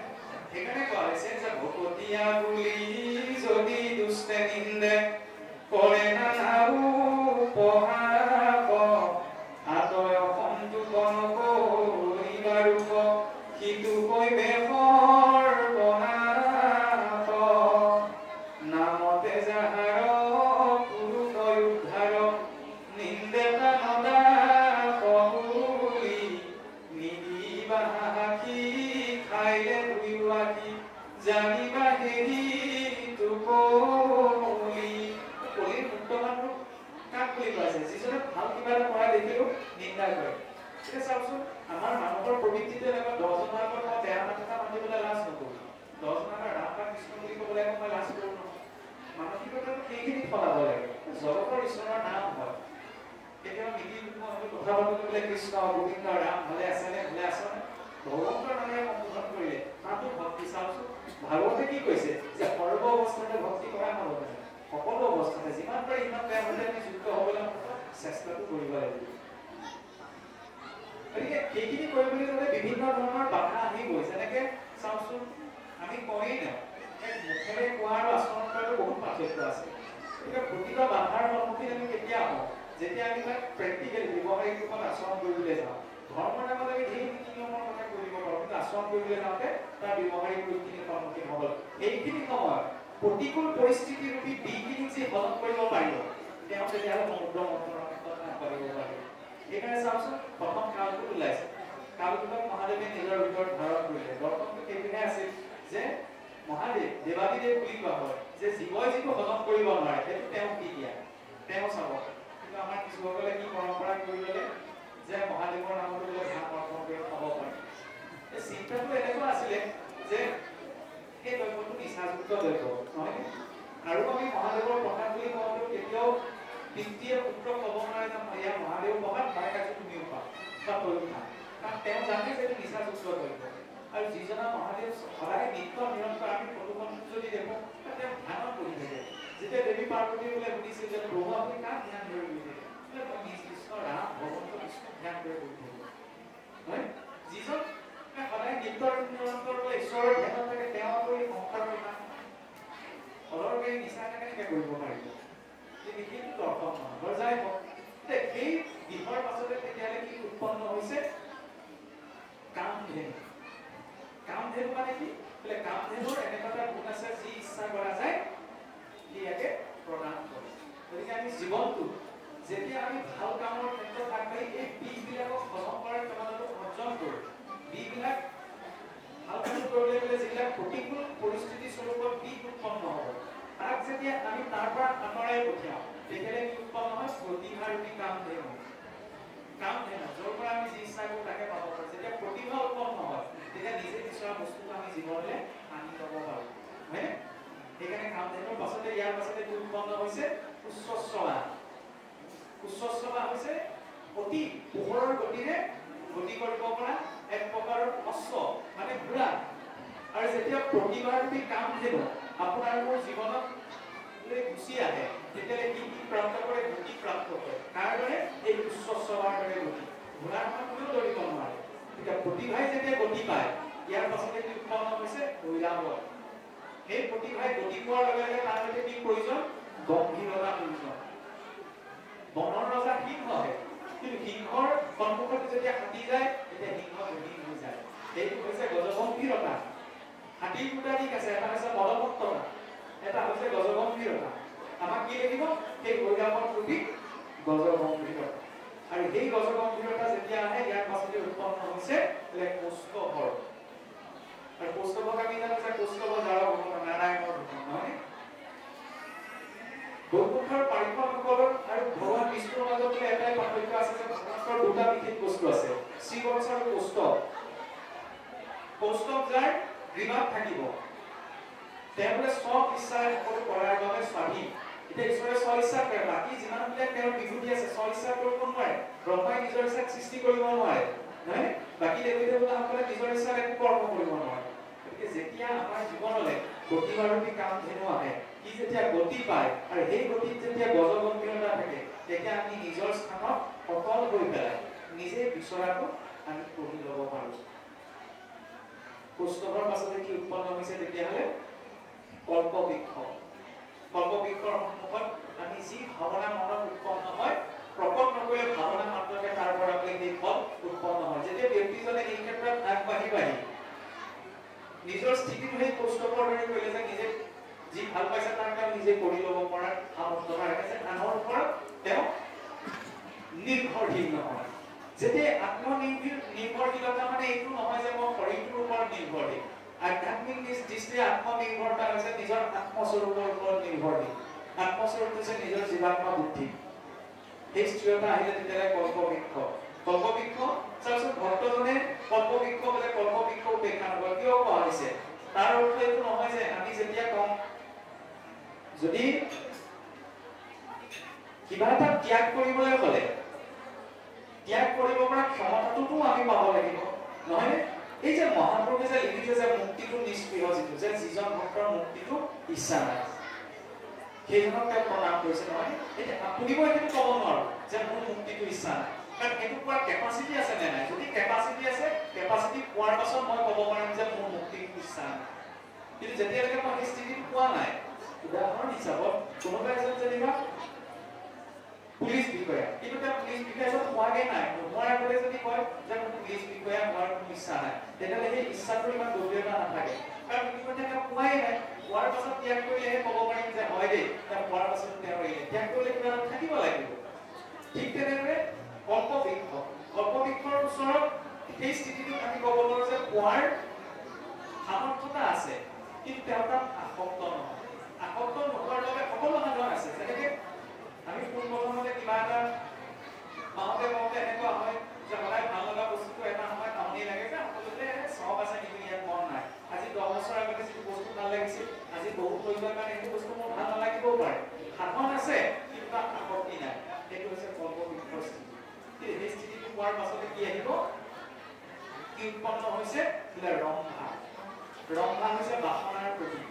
সেইকাৰণে কোৱা হৈছে যে ভকতীয়া বুলি যদি দুষ্টে নিন্দে কৰে না নাও পহাক আতয় সন্তুকন কৰিবাৰুক সিটো কৈ বেহৰ বনাক নামতে যাহাৰ পুৰুষ উদ্ধাৰ নিন্দে নদা কহুলি নিদিবা হাসি খাইলে দুয়ো আহি জানিবা হেৰি তুকলি কলিৰ মুক্তমানটো কাক বুলি কৈছে যিজনে ভাল কিবা এটা কৰা দেখিলেও নিন্দা কৰে এতিয়া চাওকচোন আমাৰ মানুহৰ প্ৰবৃত্তিটো এনেকুৱা 10 জনৰ আগত মই বেয়া মাত এটা মাতিবলৈ লাজ নকৰোঁ 10 জনৰ আগত ৰাম বা কৃষ্ণ বুলি ক'বলৈ মই লাজ কৰোঁ নহয় মানসিকতাটো সেইখিনি সলাব লাগে জগতৰ ঈশ্বৰৰ নাম হয় কেতিয়াবা মিটিং কথা পাতিবলৈ কৃষ্ণ গোবিন্দ ৰাম ভালে আছেনে ভালে আছেনে ভগৱন্তৰ নামেৰে সম্বোধন কৰিলে তাতো ভক্তি চাওকচোন ভাগৱতে কি কৈছে যে সৰ্ব অৱস্থাতে ভক্তি কৰা নহ'ব সকলো অৱস্থাতে যিমান পাৰে ইমান বেয়া হ'লে আমি যুক্ত হ'বলৈ চেষ্টাটো কৰিব লাগিব গতিকে সেইখিনি কৰিবলৈ গ'লে বিভিন্ন ধৰণৰ বাধা আহিবই যেনেকৈ চাওকচোন আমি কয়েই ন মুখেৰে কোৱা আৰু আচৰণ কৰাটো বহুত পাৰ্থক্য আছে গতিকে প্ৰতিটো বাধাৰ সন্মুখীন আমি কেতিয়া হওঁ যেতিয়া আমি তাক প্ৰেক্টিকেলি ব্যৱহাৰিক ৰূপত আচৰণ কৰিবলৈ যাওঁ ধৰ্মৰ নামত আমি ধেৰ নীতি নিয়মৰ কথা কৰিব পাৰোঁ কিন্তু আচৰণ কৰিবলৈ যাওঁতে তাৰ ব্যৱহাৰিক ৰূপখিনিৰ সন্মুখীন হ'ব এইখিনি সময়ত প্ৰতিকূল পৰিস্থিতি ৰূপী বিখিনি যে হৰণ কৰিব পাৰিব তেওঁ তেতিয়াহ'লে সমুদ্ৰ মন্থনৰ ক্ষেত্ৰত আগবাঢ়িব পাৰিব সেইকাৰণে চাওকচোন প্ৰথম কালটোত ওলাইছে কালটোত মহাদেৱে নিজৰ ভিতৰত ধাৰণ কৰিলে দৰ্শনটো সেইপিনে আছিল যে মহাদেৱ দেৱাদিদেৱ বুলি কোৱা হয় যে জীৱই যিটো হজম কৰিব নোৱাৰে সেইটো তেওঁক দি দিয়া তেওঁ চাব কিন্তু আমাৰ কিছুসকলে কি পৰম্পৰা কৰি ল'লে যে মহাদেৱৰ নামত বোলে ধান অৰ্পণ কৰি খাব পাৰে এই চিন্তাটো এনেকুৱা আছিলে যে সেই দ্ৰব্যটো নিচাযুক্ত দ্ৰব্য নহয় আৰু আমি মহাদেৱৰ প্ৰসাদ বুলি কওঁতেও কেতিয়াও পিতৃয়ে পুত্ৰক ক'ব নোৱাৰে যে এয়া মহাদেৱ প্ৰসাদ মই কাজু তুমিও খোৱা বা তয়ো খা কাৰণ তেওঁ জানে যে এইটো নিচাযুক্ত দ্ৰব্য আৰু যিজনা মহাদেৱ সদায় নিত্য নিৰন্তৰ আমি ফটোখন যদি দেখোঁ তেওঁ ধ্যানত বহি থাকে যেতিয়া দেৱী পাৰ্বতী বোলে সুধিছিল যে প্ৰভু আপুনি কাক ধ্যান ধৰি বহি থাকে বোলে মই কৃষ্ণ ৰাম ভগৱন্ত কৃষ্ণক ধ্যান কৰি বহি থাকিব হয় যিজন সদায় নিত্য নিৰন্তৰ বোলে ঈশ্বৰৰ ধ্যানত থাকে তেওঁ কৰি সংসাৰৰ কাম অলৰকাৰী নিচা কেনেকৈ কৰিব পাৰিব সেইটো দৰ্শন নহয় বজাই হওক সেই দিশৰ পাছতে তেতিয়াহ'লে কি উৎপন্ন হৈছে কামধেনু কামধেনু মানে কি বোলে কামধেনুৰ এনেকুৱা এটা গুণ আছে যি ইচ্ছা কৰা যায় ইয়াকে প্ৰদান কৰে গতিকে আমি জীৱনটো যেতিয়া আমি ভাল কামৰ ক্ষেত্ৰত আগবাঢ়ি এই বিষবিলাকক হজম কৰাৰ ক্ষমতাটো অৰ্জন কৰোঁ বিষবিলাক ভাল কাম কৰিবলৈ গ'লে যিবিলাক প্ৰতিকূল পৰিস্থিতি স্বৰূপত বিষ উৎপন্ন হ'ব তাক যেতিয়া আমি তাৰ পৰা আঁতৰাই পঠিয়াওঁ তেতিয়াহ'লে কি উৎপন্ন হয় প্ৰতিভাৰূপী কামধেনু য'ৰ পৰা আমি যি ইচ্ছা কৰোঁ তাকে পাব পাৰোঁ যেতিয়া প্ৰতিভা উৎপন্ন হয় তেতিয়া নিজে বিচৰা বস্তুটো আমি জীৱনলৈ আনি ল'ব পাৰোঁ হয়নে সেইকাৰণে কামধেনুৰ পাছতে ইয়াৰ পাছতে কি উৎপন্ন হৈছে উচ্চশ্ৰৱা হৈছে অতি পোহৰৰ গতিৰে গতি কৰিব পৰা এক প্ৰকাৰৰ অশ্ব মানে ঘোঁৰা আৰু যেতিয়া প্ৰতিভাৰূপী কামধেনু আপোনাৰ মোৰ জীৱনত গুচি আহে তেতিয়াহ'লে কি প্ৰাপ্ত কৰে গতি প্ৰাপ্ত কৰে তাৰ দৰে এই উচ্চশ্ৰৱাৰ দৰে গতি ঘোঁৰাৰ পৰা কোনেও দৌৰিব নোৱাৰে এতিয়া প্ৰতিভাই যেতিয়া গতি পায় ইয়াৰ পাছতে কি উৎপন্ন হৈছে ঐৰাৱত সেই প্ৰতিভাই গতি পোৱাৰ লগে লগে তাৰ সৈতে কি প্ৰয়োজন গম্ভীৰতা প্ৰয়োজন বনৰ ৰজা সিংহহে, কিন্তু সিংহৰ সন্মুখত যেতিয়া হাতী যায় তেতিয়া সিংহ বিলীন হৈ যায়। এইটো হৈছে গজগম্ভীৰতা। হাতীৰ দুটা দিশ আছে, এটা হৈছে বলবত্ততা, এটা হৈছে গজগম্ভীৰতা। আমাক কি লাগিব? সেই ঐৰাৱত ৰূপী গজগম্ভীৰতা। আৰু সেই গজগম্ভীৰতা যেতিয়া আহে ইয়াৰ পাছতে উৎপন্ন হৈছে কৌস্তভৰ। আৰু কৌস্তভক আমি জানো যে কৌস্তভ যাৰ নাৰায়ণৰ ৰূপ, নহয়? বৈকুণ্ঠৰ পাৰিষদসকলৰ আৰু ভগৱান বিষ্ণুৰ মাজত এটাই পাৰ্থক্য আছে যে ভগৱানৰ দুটা বিশেষ বস্তু আছে, শ্ৰীবৎস আৰু কৌস্তভ। কৌস্তভ যাৰ গ্ৰীৱাত থাকিব, তেওঁ বোলে সব ইচ্ছাৰে সকলো কৰাৰ বাবে স্বাধীন। এতিয়া ঈশ্বৰে স্ব ইচ্ছা কৰে, বাকী যিমানবিলাক তেওঁৰ বিভূতি আছে স্ব ইচ্ছা কৰিব নোৱাৰে। ব্ৰহ্মাই নিজৰ ইচ্ছাক সৃষ্টি কৰিব নোৱাৰে, নহয়? বাকী দেৱী দেৱতাসকলে নিজৰ ইচ্ছাত একো কৰ্ম কৰিব নোৱাৰে। গতিকে যেতিয়া আমাৰ জীৱনলৈ গতিবাৰূপী কামধেনু আহে, সি যেতিয়া গতি পায় আৰু সেই গতিত যেতিয়া গজগম্ভীৰতা থাকে, তেতিয়া আমি নিজৰ স্থানত অটল হৈ পেলাই নিজে বিচৰাটো আমি পঢ়ি ল'ব পাৰোঁ। কৌস্তভৰ পাছতে কি উৎপন্ন হৈছে তেতিয়াহ'লে? কল্পবৃক্ষ। কল্পবৃক্ষৰ সন্মুখত আমি যি ভাৱনা মনত উৎপন্ন হয়, প্ৰকট নকৰিলে ভাৱনা মাত্ৰকে তাৰ পৰা সেই ফল উৎপন্ন হয়। যেতিয়া ব্যক্তিজনে এই ক্ষেত্ৰত আগবাঢ়ি নিজৰ স্থিতিটো সেই কৌস্তভৰ দৰে কৰিলে যে নিজে যি ভাল পাইছে তাৰ কাম নিজে কৰি ল'ব পৰা সামৰ্থ্য ৰাখিছে, আনৰ ওপৰত তেওঁ নিৰ্ভৰশীল নহয়। যেতিয়া আত্মনিৰ্ভৰশীলতা মানে এইটো নহয় যে মই শৰীৰটোৰ ওপৰত নিৰ্ভৰশীল। আধ্যাত্মিক দৃষ্টিৰে আত্মনিৰ্ভৰতা হৈছে নিজৰ আত্মস্বৰূপৰ ওপৰত নিৰ্ভৰশীল। আত্মস্বৰূপ হৈছে নিজৰ জীৱাত্মা বুদ্ধি। সেই স্থিৰতা আহিলে তেতিয়াহ'লে কল্পবৃক্ষ। কল্পবৃক্ষ চাওকচোন, ভক্তজনে কল্পবৃক্ষ বোলে কল্পবৃক্ষ উপেক্ষা নকৰে। কিয় কোৱা হৈছে? তাৰ অৰ্থ এইটো নহয় যে আমি যেতিয়া কম যদি কিবা এটা ত্যাগ কৰিবলৈ হ'লে ত্যাগ কৰিব পৰা ক্ষমতাটোতো আমি পাব লাগিব, নহয়? এই যে মহাপুৰুষে যে লিখিছে যে মুক্তিটো নিষ্পৃহ, যিটো যে যিজন ভক্তৰ মুক্তিটো ইচ্ছা নাই, সেইজনক তেওঁ প্ৰণাম কৰিছে, নহয়? এতিয়া আপুনি মই সেইটো ক'ব নোৱাৰো যে মোৰ মুক্তিটো ইচ্ছা নাই, কাৰণ সেইটো পোৱাৰ কেপাচিটি আছে নে নাই? যদি কেপাচিটি আছে, কেপাচিটি পোৱাৰ পাছত মই ক'ব পাৰিম যে মোৰ মুক্তিটো ইচ্ছা নাই। কিন্তু যেতিয়ালৈকে মই সেই স্থিতিটো পোৱা নাই, উদাহৰণ হিচাপত কোনোবা এজন যেনিবা পুলিচ বিষয়া, কিন্তু তেওঁ পুলিচ বিষয়া এজন হোৱাগে নাই, নোহোৱাৰ আগতে যদি কয় যে মোৰ পুলিচ বিষয়া হোৱাৰ কোনো ইচ্ছা নাই, তেতিয়াহ'লে সেই ইচ্ছাটোৰ ইমান গভীৰতা নাথাকে। কাৰণ ইতিমধ্যে তেওঁ পোৱাই নাই, পোৱাৰ পাছত ত্যাগ কৰিলেহে ক'ব পাৰিম যে হয় দেই, তেওঁ পোৱাৰ পাছত তেওঁ এৰিলে। ত্যাগ কৰিলে কিবা এটা থাকিব লাগিব। ঠিক তেনেদৰে কল্পবৃক্ষৰ ওচৰত সেই স্থিতিটোত আমি ক'ব পাৰোঁ যে পোৱাৰ সামৰ্থ্যতা আছে, কিন্তু তেওঁ তাত আসক্ত নহয়। আসক্ত নোহোৱাৰ বাবে সকলো সাধন আছে। যেনেকে আমি পোনপ্ৰথমতে কিবা এটা পাওঁতে এনেকুৱা হয় যে সদায় ভাল লগা বস্তুটো এটা সময়ত আমনি লাগে যে সকলোতে চখ আছে, কিন্তু ইয়াত মন নাই। আজি 10 বছৰ আগতে যিটো বস্তু ভাল লাগিছিল, আজি বহুত হৈ যোৱাৰ কাৰণে সেইটো বস্তু মোৰ ভাল নালাগিবও পাৰে। সাধন আছে, কিন্তু তাত আসক্তি নাই। সেইটো হৈছে কল্পবৃক্ষৰ স্থিতি। সেই স্থিতিটো পোৱাৰ পাছতে কি আহিব? কি উৎপন্ন হৈছে? ৰম্ভা। ৰম্ভা হৈছে বাসনাৰ প্ৰতীক।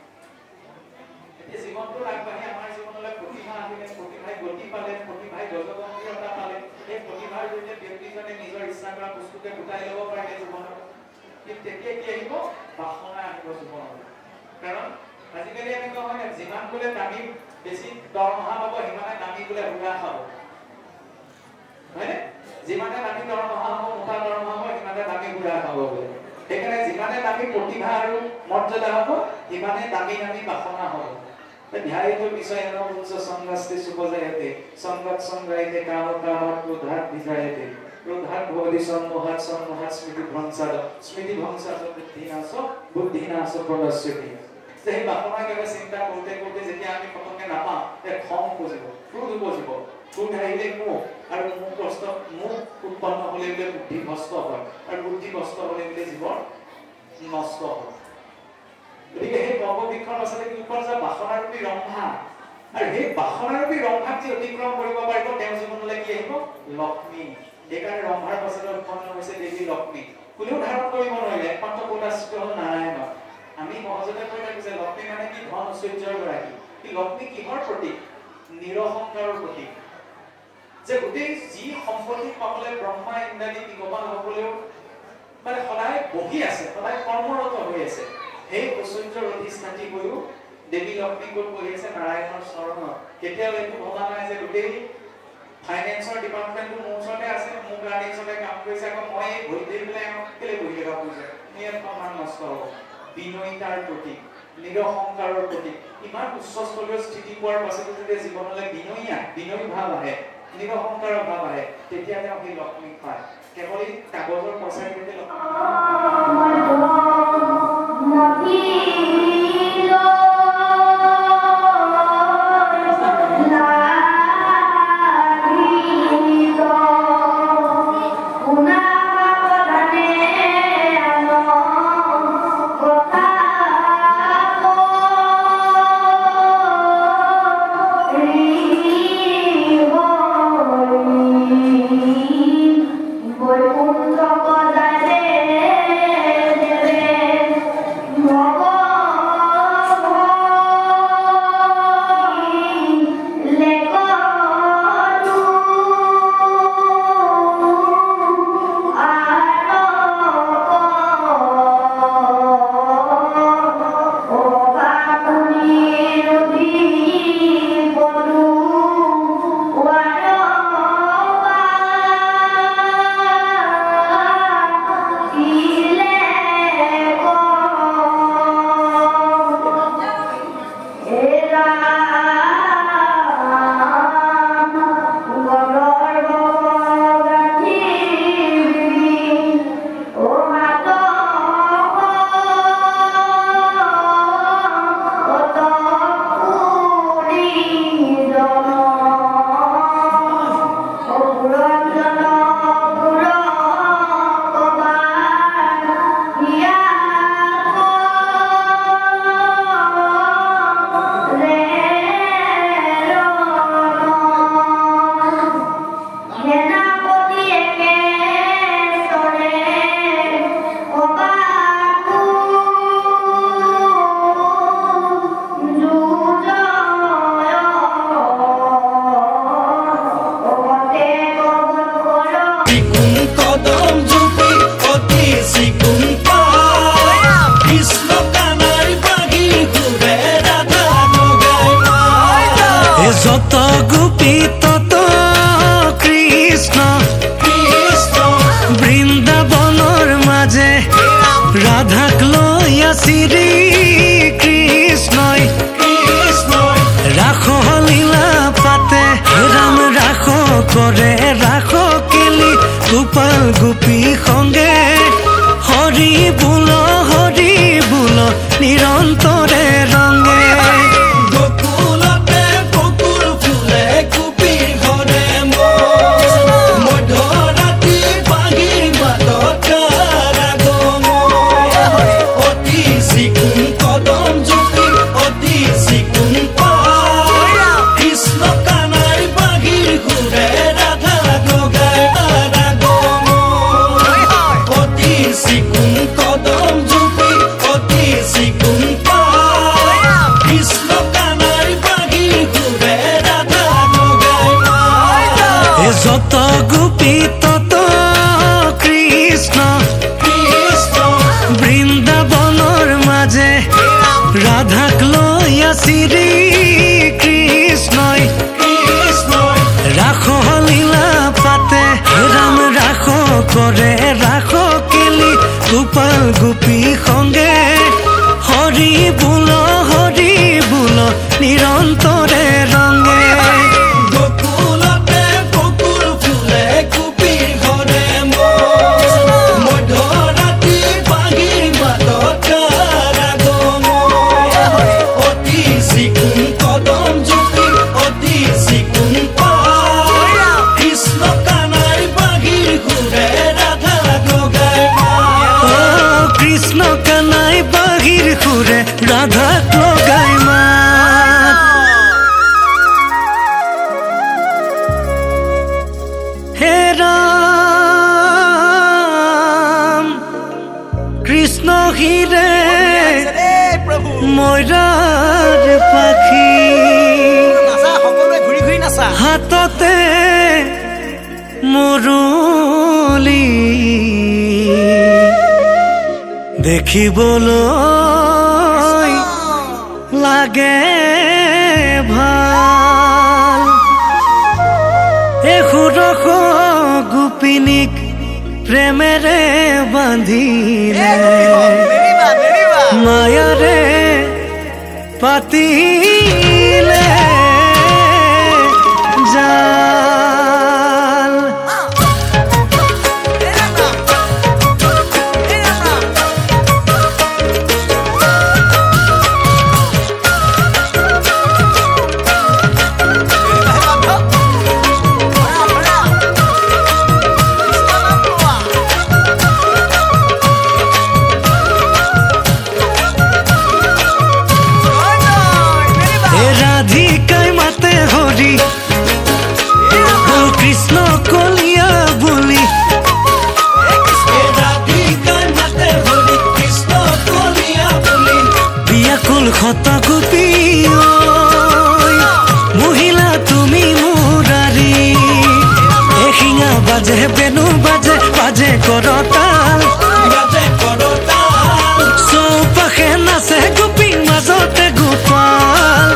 এতিয়া জীৱনটোত আগবাঢ়ি আমাৰ জীৱনলৈ প্ৰতিভা আহিলে, প্ৰতিভাই গতি পালে, প্ৰতিভাই গজগম্ভীৰতা পালে, সেই প্ৰতিভাৰ জৰিয়তে ব্যক্তিজনে নিজৰ ইচ্ছা কৰা বস্তুকে গোটাই ল'ব পাৰিলে জীৱনত। কিন্তু তেতিয়া কি আহিব? বাসনা আহিব জীৱনত। কাৰণ আজিকালি এনেকুৱা হয়, যিমান বোলে দামী বেছি দৰমহা পাব, সিমানে দামী বোলে হুৰা খাব, হয়নে? যিমানে দামী দৰমহা হ'ব, মোটা দৰমহা হ'ব, সিমানে দামী হুৰা খাব বোলে। সেইকাৰণে যিমানে দামী প্ৰতিভা আৰু মৰ্যাদা হ'ব, সিমানে দামী বাসনা হ'ব। ধ্যায়িতো বিষয়েন উচ্চ সংগাস্তে সুপজায়তে সংগাত সংগায়তে কাম কামাত ক্রোধাৎ বিজায়তে ক্রোধাৎ ভবতি সম্মোহাৎ সম্মোহাৎ স্মৃতি ভ্রংসাদ স্মৃতি ভ্রংসাদ বুদ্ধিনাশ প্রণশ্যতি। সেই বাসনাৰ বাবে চিন্তা কৰোঁতে কৰোঁতে যেতিয়া আমি পতককে নাপাওঁ, খং উপজিব, ক্ৰোধ উপজিব। ক্ৰোধ আহিলে মোহ, আৰু মোহ উৎপন্ন হ'লে বোলে বুদ্ধি ভ্ৰষ্ট হয়, আৰু বুদ্ধি ভ্ৰষ্ট হ'লে বোলে জীৱন নষ্ট হয়। গতিকে সেই কল্পবৃক্ষৰ পাছতে কি উৎপন্ন হৈছে? বাসনাৰূপী ৰম্ভা। আৰু সেই বাসনাৰূপী ৰম্ভাক যি অতিক্ৰম কৰিব পাৰিব, তেওঁৰ জীৱনলৈ কি আহিব? লক্ষ্মী। সেইকাৰণে ৰম্ভাৰ পাছতে উৎপন্ন হৈছে দেৱী লক্ষ্মী। কোনেও ধাৰণ কৰিব নোৱাৰিলে, একমাত্ৰ কৌলাশ্ৰিত হ'ল নাৰায়ণৰ। আমি সহজতে কৈ থাকো যে লক্ষ্মী মানে কি? ধন ঐশ্বৰ্যৰ গৰাকী। কি লক্ষ্মী কিহৰ প্ৰতীক? নিৰহংকাৰৰ প্ৰতীক। যে গোটেই যি সম্পত্তি পাবলৈ ব্ৰহ্মা ইন্দ্ৰাদি দিগপাল সকলেও মানে সদায় বহি আছে, সদায় কৰ্মৰত হৈ আছে। সেই ঐশ্বৰ্যৰ অধিষ্ঠাত্ৰী হৈও দেৱী লক্ষ্মী ক'ত বহি আছে? নাৰায়ণৰ চৰণত। কেতিয়াও এইটো ভবা নাই যে গোটেই ফাইনেন্সৰ ডিপাৰ্টমেণ্টটো মোৰ ওচৰতে আছে, মোৰ গাড়ীৰ ওচৰতে কাম কৰিছে, আকৌ মই ভৰি ধৰি পেলাই কেলে বহি থকা কৰিছে নিয়ন্ত্ৰণ নষ্ট হ'ব। বিনয়িতাৰ প্ৰতীক, নিৰহংকাৰৰ প্ৰতীক। ইমান উচ্চস্তৰীয় স্থিতি পোৱাৰ পাছতো যেতিয়া জীৱনলৈ বিনয়ী ভাৱ আহে, নিৰহংকাৰৰ ভাৱ আহে, তেতিয়া তেওঁ সেই লক্ষ্মীক পায়। কেৱল এই কাগজৰ পইচা দিলে রাধাক লইয়া শ্রী কৃষ্ণই রাখো লীলা পাতে রাম রাখো করে রাখো কেলি গোপাল গোপী সঙ্গে হরি বুল নিরন্তরে রঙে যত গোপী তত কৃষ্ণ বৃন্দাবনৰ মাঝে রাধাক লইয়া শ্রী কৃষ্ণই রাখো লীলা পাতে রাম রাখো করে রাখো কেলি গোপাল গোপী সঙ্গে হরি বুল নিরন্তরে রঙে রাধা লগাই মা হে রাম কৃষ্ণ হিরে ময়ূর পাখি হাততে মুরলী দেখিবলৈ লাগে ভাল এ গোপিনীক প্ৰেমেৰে বান্ধিলে মায়াৰে পাতিলে জাল রাধিকাই মাতে হরি কৃষ্ণ কলিয়া বুলি রাধিকাই মাতে হরি কৃষ্ণ কলিয়া বুলি বিয়াকুল শত গোপী মহিলা তুমি মুরারি এশিঙা বাজে বেনু বাজে বাজে করতাল চৌপাশে নাচে গোপী মাজতে গোপাল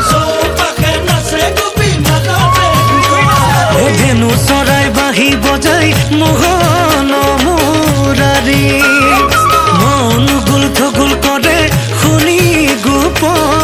ধেনু চৰাই বাঁহী বজাই মোহন মুৰাৰী মন গুল থগুল কৰে শুনি গোপন